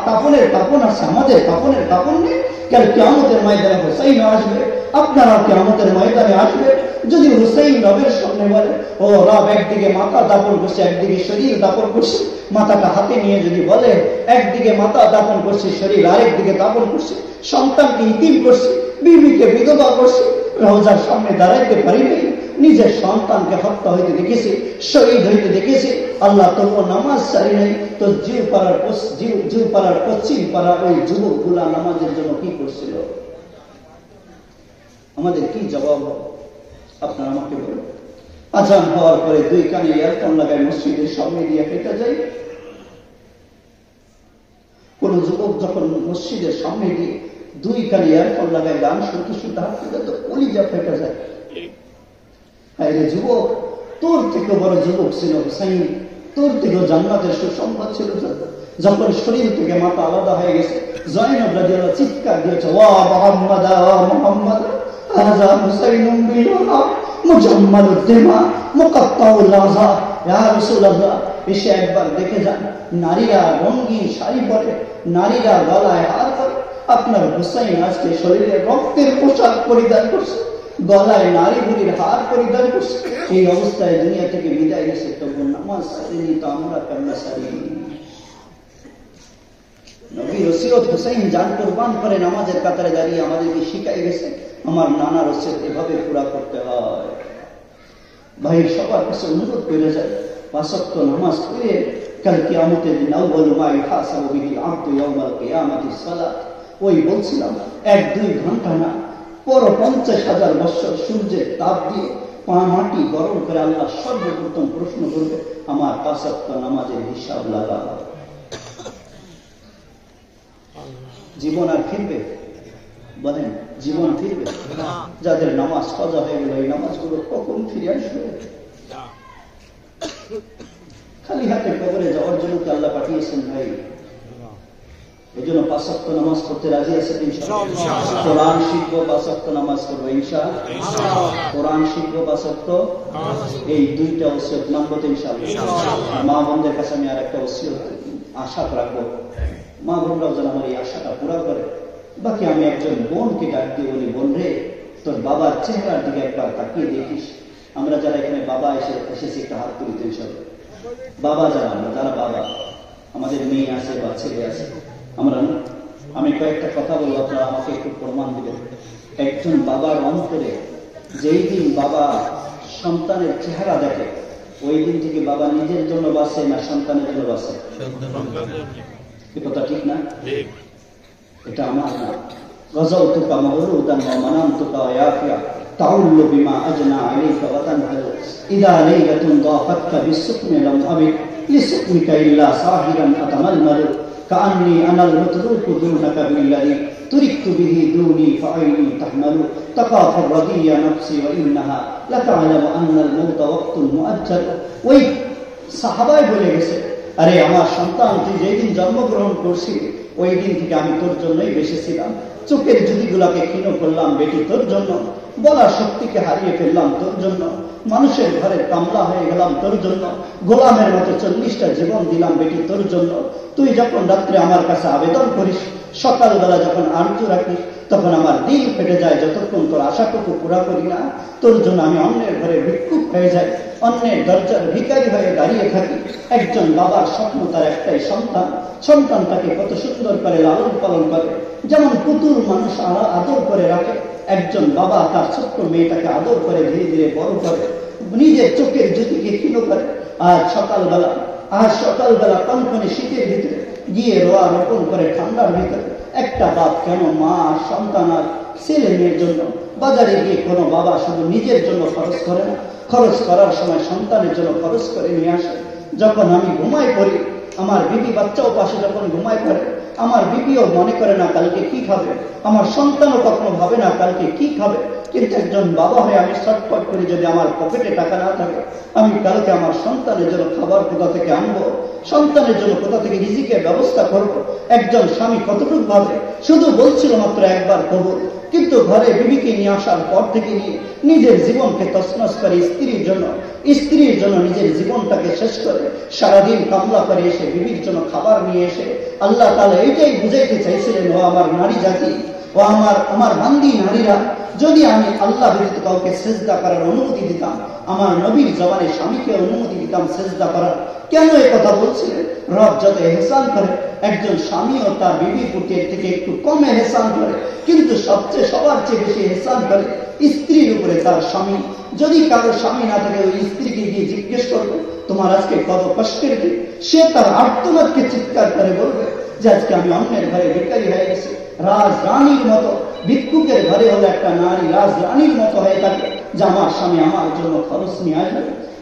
কাফনের কাফন আছে, আমাদের কাফনের কাফন নেই। কাল কিয়ামতের ময়দানে হোসাইন আসবে, আপনারা কিয়ামতের ময়দানে আসবে। যদি হোসাইন রবের সামনে বলে, ও রব একদিকে মাথা দাপন করছে, একদিকে শরীর দাপন করছে, মাথাটা হাতে নিয়ে যদি বলে একদিকে মাথা দাপন করছে, শরীর আরেকদিকে দাপন করছে, সন্তানকে ইতিম করছে, বিবিকে বিধবা করছে, রওজার সামনে দাঁড়াইতে পারি নাই, নিজের সন্তানকে হত্যা হইতে দেখেছি, শহীদ হইতে দেখেছি, আল্লাহ তবুও নামাজ ছাড়ি নাই। তো জিউ পাড়ার পশ্চিম পাড়ার ওই যুবক গুলা নামাজের জন্য কি করছিল? আমাদের কি জবাব? আপনারা আমাকে বলুন, আজান হওয়ার পরে দুই কানে ইয়ারফোন লাগায় মসজিদের সামনে দিয়ে হেঁটে যায়। কোন যুবক যখন মসজিদের সামনে দিয়ে দুই কানে ইয়ারফোন লাগায় গান শুনতে শুনতে হাঁটতে তো কলিজা ফেটে যায়। হ্যাঁ রে যুবক, তোর থেকে বড় যুবক ছিল হুসাইন, তোর থেকেও জান্নাতের সুসংবাদ ছিল। যখন শরীর থেকে মাথা আলাদা হয়ে গেছে, জয়নব রাদিয়াল্লাহু চিৎকার দিয়েছে, ওয়া মুহাম্মাদ ওয়া মুহাম্মাদ হাযা হুসাইনুম বিনা মুজাম্মালুদ দিমা মুকাত্তাউল আযা। ইয়া রাসূলুল্লাহ, এসে একবার দেখে যান, নারীরা রঙিন শাড়ি পরে, নারীরা গলায় হার পরে। আপনার হুসাইন আজকে শরীরে রক্তের পোশাক পরিধান করছে, গলায় নারী বুড়ির হার পরিধান করছে। এই অবস্থায় দুনিয়া থেকে বিদায় গেছে, তবু নামাজ সারিনি তো আমরা কেন সারিনি? নবীর ওসিয়ত হুসাইন জান কুরবান করে নামাজের কাতারে দাঁড়িয়ে আমাদেরকে শিখাই গেছে, আমার নানার ওসিয়ত এভাবে পুরা করতে হয়। ভাই সবার কাছে অনুরোধ করে যায়, 5 ওয়াক্ত নামাজ পড়ে কাল কিয়ামতের দিন আউয়ালু মা ইউহাসাবু বিহিল আবদু ইয়াওমাল কিয়ামাতিস সালাত। ওই বলছিলাম 1-2 ঘন্টা না, পুরো 50,000 বছর সূর্যের তাপ দিয়ে মাটি গরম করে আল্লাহ সর্বপ্রথম প্রশ্ন করবে, আমার 5 ওয়াক্ত নামাজের হিসাব লাগা। জীবন আর ফিরবে? বলেন, জীবন ফিরবে? যাদের নামাজ কাজা হয়ে গেল, এই নামাজগুলো কখন ফিরে আসবে? খালি হাতে কবরে যাওয়ার জন্য কি আল্লাহ পাঠিয়েছেন? ভাই, এই জন্য 5 ওয়াক্ত নামাজ পড়তে রাজি আছে ইনশাআল্লাহ। কোরআন শিখবো, 5 ওয়াক্ত নামাজ পড়বো ইনশাআল্লাহ। কোরআন শিখবো, 5 ওয়াক্ত, এই 2টা ওসিয়ত মানবো ইনশাআল্লাহ। মা বোনদের কাছে আমি আর একটা ওসিয়ত আশা রাখবো, মা বোনরাও যেন আমার এই আশাটা পুরা করে। বাকি আমি একজন বোনকে ডাক দিয়ে বলি, বোন রে, তোর বাবার চেহারার দিকে একবার তাকিয়ে দেখিস। আমরা যারা এখানে বাবা এসেছি একটা হাত তুলি তো ইনশাআল্লাহ। বাবা যারা, আমরা যারা বাবা, আমাদের মেয়ে আছে বা ছেলে আছে, আমরা, আমি কয়েকটা কথা বলবো, আপনারা আমাকে একটু প্রমাণ দিবেন। একজন বাবার অন্তরে যেই দিন বাবা সন্তানের চেহারা দেখে, ওই দিন থেকে বাবা নিজের জন্য বাঁচে না সন্তানের জন্য বাঁচে? কথা ঠিক না? এটা আমার না। গযাউতুকা মাগরুদান ওয়া মানামতুকা ইয়াফিয়া তাউল্লু বিমা আজনা আলাইকা ওয়া তানহালু ইদা লাইলাতুন দাফাতকা বিসুকমি লাম আবিক লিসুকমিকা ইল্লা সাহিরান আতামালমালু কাআন্নী আনাল মুতরুকু দুনাকা বিল্লাযী তুরিকতু বিহি দুনি ফাআইনি তাহমালু তাকাফার রাদিয়া নাফসি ওয়া ইন্নাহা লাতা'লামু আন্নাল মাউতা ওয়াক্তুন মুআজ্জাল। ওই সাহাবায়ে বলে গেছে, আরে আমার সন্তান, তুই যেদিন জন্মগ্রহণ করছি ওই দিন থেকে আমি তোর জন্যই বেঁচেছিলাম। চোখের জ্যোতিগুলাকে ক্ষীণ করলাম বেটি তোর জন্য, বলার শক্তিকে হারিয়ে ফেললাম তোর জন্য, মানুষের ঘরে কামলা হয়ে গেলাম তোর জন্য, গোলামের মতো 40টা জীবন দিলাম বেটি তোর জন্য। তুই যখন রাত্রে আমার কাছে আবেদন করিস, সকালবেলা যখন আরজু রাখিস, তখন আমার দিল ফেটে যায় যতক্ষণ তোর আশাটুকু পুরা করি না। তোর জন্য আমি অন্যের ঘরে ভিক্ষুক হয়ে যাই, অন্যের দরজার ভিখারি হয়ে দাঁড়িয়ে থাকি। একজন বাবার স্বপ্ন তার একটাই সন্তান, সন্তানটাকে কত সুন্দর করে লালন পালন করে, যেমন পুতুল মানুষ আদর করে রাখে, একজন বাবা তার ছোট্ট মেয়েটাকে আদর করে ধীরে ধীরে বড় করে, নিজের চোখের জ্যোতিকে ক্ষীণ করে। আর সকালবেলা কনকনে শীতের ভিতরে গিয়ে রোয়া রোপণ করে ঠান্ডার ভিতরে। একটা বাপ কেন মা, সন্তান আর ছেলে মেয়ের জন্য বাজারে গিয়ে কোনো বাবা শুধু নিজের জন্য খরচ করে না, খরচ করার সময় সন্তানের জন্য খরচ করে নিয়ে আসে। যখন আমি ঘুমাই পড়ি, আমার বিবি বাচ্চাও পাশে যখন ঘুমাই পড়ে, আমার বিবিও মনে করে না কালকে কি খাবে, আমার সন্তানও কখনো ভাবে না কালকে কি খাবে। কিন্তু একজন বাবা হয়ে আমি ছটফট করি, যদি আমার পকেটে টাকা না থাকে, আমি কালকে আমার সন্তানের জন্য খাবার কোথা থেকে আনবো, সন্তানের জন্য কোথা থেকে রিজিকের ব্যবস্থা করব। একজন স্বামী কতটুকু ভাবে, শুধু বলছিল মাত্র একবার কবুল, কিন্তু ঘরে বিবিকে নিয়ে আসার পর থেকে নিয়ে নিজের জীবনকে তছনছ করে স্ত্রীর জন্য নিজের জীবনটাকে শেষ করে সারাদিন কামলা করে এসে বিবির জন্য খাবার নিয়ে এসে আল্লাহ তাআলা এইটাই বুঝাইতে চাইছিলেন, ও আমার নারী জাতি, ও আমার বান্দি নারীরা, যদি আমি আল্লাহ ব্যতীত কাউকে সেজদা করার অনুমতি দিতাম, আমার নবীর জবানে স্বামীকে অনুমতি দিতাম সেজদা করার। কেন এই কথা বলছিলেন? রব যত ইহসান করে, একজন স্বামীও তার বিবির প্রতি থেকে একটু কম ইহসান করে, কিন্তু সবার চেয়ে বেশি ইহসান করে স্ত্রীর উপরে তার স্বামী। যদি কারো স্বামী না থাকে, ওই স্ত্রীকে গিয়ে জিজ্ঞেস করবে তোমার আজকে কত কষ্টের দিন, সে তার আর্তনাদকে চিৎকার করে বলবে যে আজকে আমি অন্যের ঘরে ভিখারি হয়ে গেছি। রাজরানীর মতো, ভিক্ষুকের ঘরে হলো একটা নারী রাজরানীর মতো হয়ে থাকে, যে আমার স্বামী আমার জন্য খরচ নিয়ে আসবে,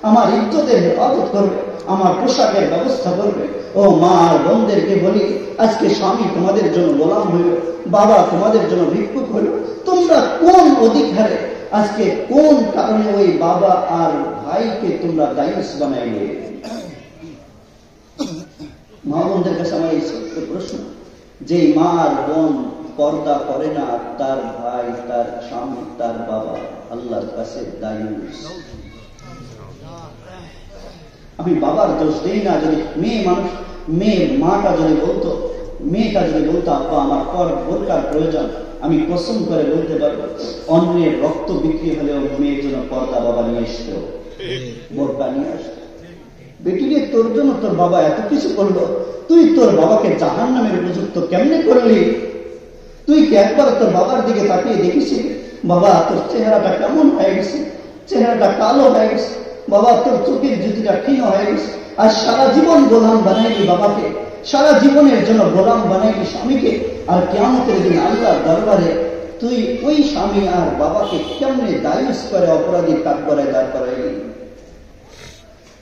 আমার ইজ্জতের হেফাজত করবে, আমার পোশাকের ব্যবস্থা করবে। ও মা আর বোনদেরকে বলি, আজকে স্বামী তোমাদের জন্য গোলাম হইল, বাবা তোমাদের জন্য ভিক্ষুক হইল, তোমরা কোন অধিকারে, আজকে কোন কারণে ওই বাবা আর ভাইকে তোমরা দায়ুস বানাইলে? মা বোনদের কাছে আমার এই ছোট্ট প্রশ্ন, যে মা আর বোন পর্দা করে না, তার ভাই, তার স্বামী, তার বাবা আল্লাহর কাছে দায়ুস। আমি বাবার দোষ দিই না। যদি মাটা যদি বলতো, মেয়েটা যদি বলতো আব্বা আমার বোরকার প্রয়োজন, আমি কসম করে বলতে পারবো অন্যের রক্ত বিক্রি হলেও মেয়ের জন্য পর্দা বাবা নিয়ে আসতো, বোরকা নিয়ে আসতো। বেটিকে তোর জন্য তোর বাবা এত কিছু করলো, তুই তোর বাবাকে জাহান্নামের উপযুক্ত কেমনে করলি? তুই কি একবার তোর বাবার দিকে তাকিয়ে দেখিস বাবা তোর চেহারাটা কেমন হয়ে গেছে? চেহারাটা কালো হয়ে গেছে বাবা, তোর চোখের জ্যোতিটা ক্ষীণ হয়ে গেছে। আর সারা জীবন গোলাম বানাইলি বাবাকে, সারা জীবনের জন্য গোলাম বানাইলি স্বামীকে, আর কিয়ামতের দিন আল্লাহর দরবারে তুই ওই স্বামী আর বাবাকে কেমনে দায়ুস করে অপরাধীর কাঠ করায় দাঁড় করাইলি?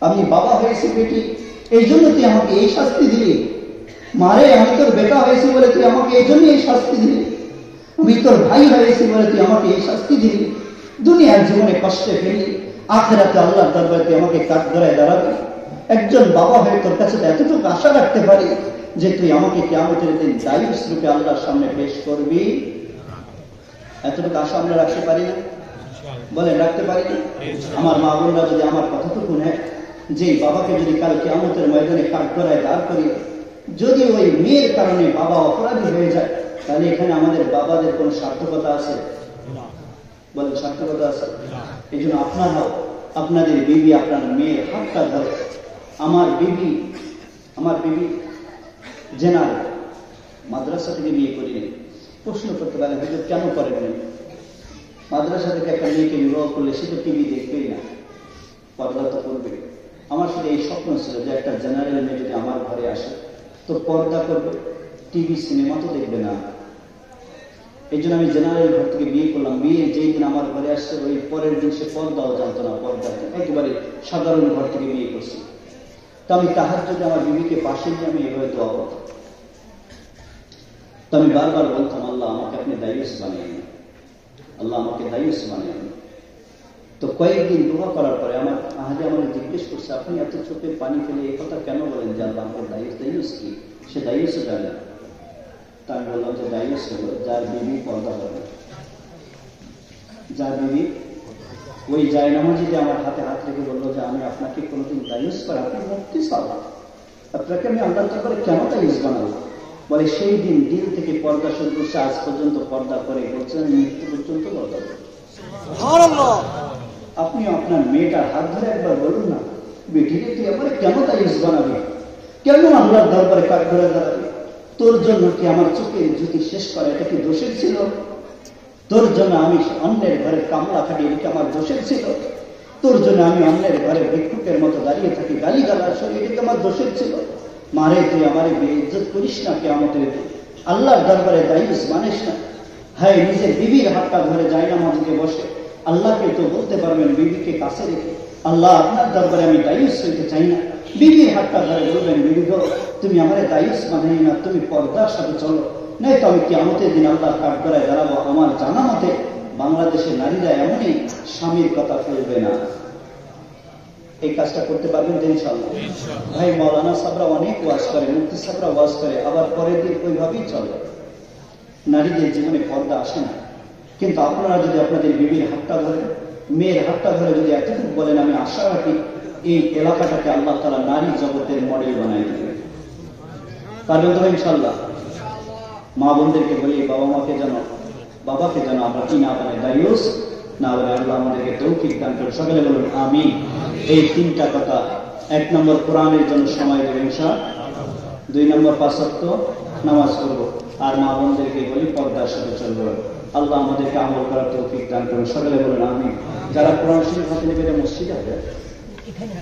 আমি বাবা হয়েছি বেটি, এই জন্য তুই আমাকে এই শাস্তি দিলি। মারে, আমি তোর বেটা হয়েছি বলে তুই আমাকে এই জন্য এই শাস্তি দিলি। আমি তোর ভাই হয়েছি বলে তুই আমাকে এই শাস্তি দিলি। দুনিয়ার জীবনে কষ্টে ফেলি, আখিরাতে আল্লাহর দরবারে তুই আমাকে কাঠ ধরায় দাঁড়াবি। একজন বাবা হয়ে তোর কাছে এতটুকু আশা রাখতে পারি যে তুই আমাকে কিয়ামতের দিন দায়ুস রূপে আল্লাহর সামনে পেশ করবি। এতটুকু আশা আমরা রাখতে পারি না? বলেন, রাখতে পারি না? আমার মা বোনরা যদি আমার কথাটুকু নেয়, যে বাবাকে যদি কাল কিয়ামতের ময়দানে কাঠ ধরায় দাঁড় করিয়ে যদি ওই মেয়ের কারণে বাবা অপরাধী হয়ে যায়, তাহলে এখানে আমাদের বাবাদের কোন সার্থকতা আছে? বলেন, সার্থকতা আছে? এই জন্য আপনারাও আপনাদের বিবি আপনার মেয়ের হাতটা ধরে, আমার বিবি জেনার মাদ্রাসা থেকে বিয়ে করিনি। প্রশ্ন করতে পারে হয়তো কেন করেন? মাদ্রাসা থেকে একটা মেয়েকে বিবাহ করলে সে তো টিভি দেখবেই না, পর্দা তো করবে। আমার শুধু এই স্বপ্ন ছিল যে একটা জেনারেল মেয়ে যদি আমার ঘরে আসে তো পর্দা করবে, টিভি সিনেমা তো দেখবে না। এই জন্য আমি জেনারেল ঘর থেকে বিয়ে করলাম। বিয়ে যেই দিন আমার ঘরে আসছে ওই পরের দিন সে পর্দাও জানতো না, পর্দা একেবারে সাধারণ ঘর থেকে বিয়ে করছি। তো আমি তাহাজ্জুদে আমার বিবিকে পাশে নিয়ে আমি এভাবে দোয়া করতাম। তো আমি বারবার বলতাম, আল্লাহ আমাকে আপনি দায়ুস বানিয়ে, আল্লাহ আমাকে দায়ুস বানিয়ে। তো কয়েকদিন দোয়া করার পরে আমার আহাজে আমাকে জিজ্ঞেস করছে, আপনি এত চোখে পানি ফেলে এই কথা কেন বলেন যে আল্লাহ আমাকে দায়ুস কি? সে দায়ুসও জানে। তা আমি বললাম যে দায়ুস হলো যার বিবি পর্দা করে, যার বিবি ওই জায়নামাজিতে আমার হাতে হাত রেখে বললো যে আমি আপনাকে কোনোদিন দায়ুস করে, আপনি মুক্তি পাবেন, আপনাকে আমি আল্লাহর দরবারে কেন দায়ুস বানাবো? বলে সেই দিন দিল থেকে পর্দা শুরু করছে, আজ পর্যন্ত পর্দা করে বলছেন মৃত্যু পর্যন্ত পর্দা করে। আপনি আপনার মেয়েটার হাত ধরে একবার বলুন না, বেটিকে তুই আমার কেন দায়ুস বানাবি? কেন আল্লাহর দরবারে কাঠ ধরে দাঁড়াবি? তোর জন্য কি আমার চোখের জ্যোতি শেষ করা এটা কি দোষের ছিল? তোর জন্য আমি অন্যের ঘরে কামলা খাটি এটা কি আমার দোষের ছিল? তোর জন্য আমি অন্যের ঘরে ভিক্ষুকের মতো দাঁড়িয়ে থাকি গালি গালার সঙ্গে এটা কি আমার দোষের ছিল? মারে, তুই আমারে বেইজ্জত করিস না কিয়ামতের দিন, আল্লাহর দরবারে দায়ুস মানিস না। হ্যাঁ, নিজের বিবির হাতটা ধরে জায়নামাজে বসে আল্লাহকে তো বলতে পারবেন বিবিকে কাছে রেখে, আল্লাহ আপনার দরবারে আমি দায়ুস হইতে চাই না। বিবির হাতটা ধরে বলবেন, বিবি গো তুমি আমার দায়ুস বানাই না, তুমি পর্দার সাথে চলো, নাই তো আমি কিয়ামতের দিন আল্লাহর কাঠ করায় দাঁড়াবো। আমার জানা মতে বাংলাদেশের নারীরা এমনই স্বামীর কথা ফেলবে না। এই কাজটা করতে পারবেন তো ইনশাআল্লাহ? ভাই, মাওলানা সাহেবরা অনেক ওয়াজ করে, মুফতি সাহেবরা ওয়াজ করে, আবার পরের দিন ওইভাবেই চলে। নারীদের জীবনে পর্দা আসে না। কিন্তু আপনারা যদি আপনাদের বিবির হাতটা ধরে, মেয়ের হাতটা ধরে যদি এতটুকু বলেন, আমি আশা রাখি এই এলাকাটাকে আল্লাহ তাআলা নারী জগতের মডেল বানাই দেবে। পারবেন তো ইনশাআল্লাহ? মা বোনদেরকে বলি, বাবাকে যেন আমরা কি না বানাই, দায়ুস না বলে আল্লাহ আমাদেরকে তৌফিক দান করে। সকলে বলুন আমিন। এই তিনটা কথা, 1 নম্বর কোরআনের জন্য সময় দেবে ইনশাআল্লাহ, 2 নম্বর 5 ওয়াক্ত নামাজ পড়বো, আর মা বোনদেরকে বলি পর্দার সাথে চলবো। আল্লাহ আমাদেরকে আমল করার তৌফিক দান করুন। সকলে বলুন আমিন। যারা কোরআন শরীফ হাতে নেবে মসজিদে হবে, এখানে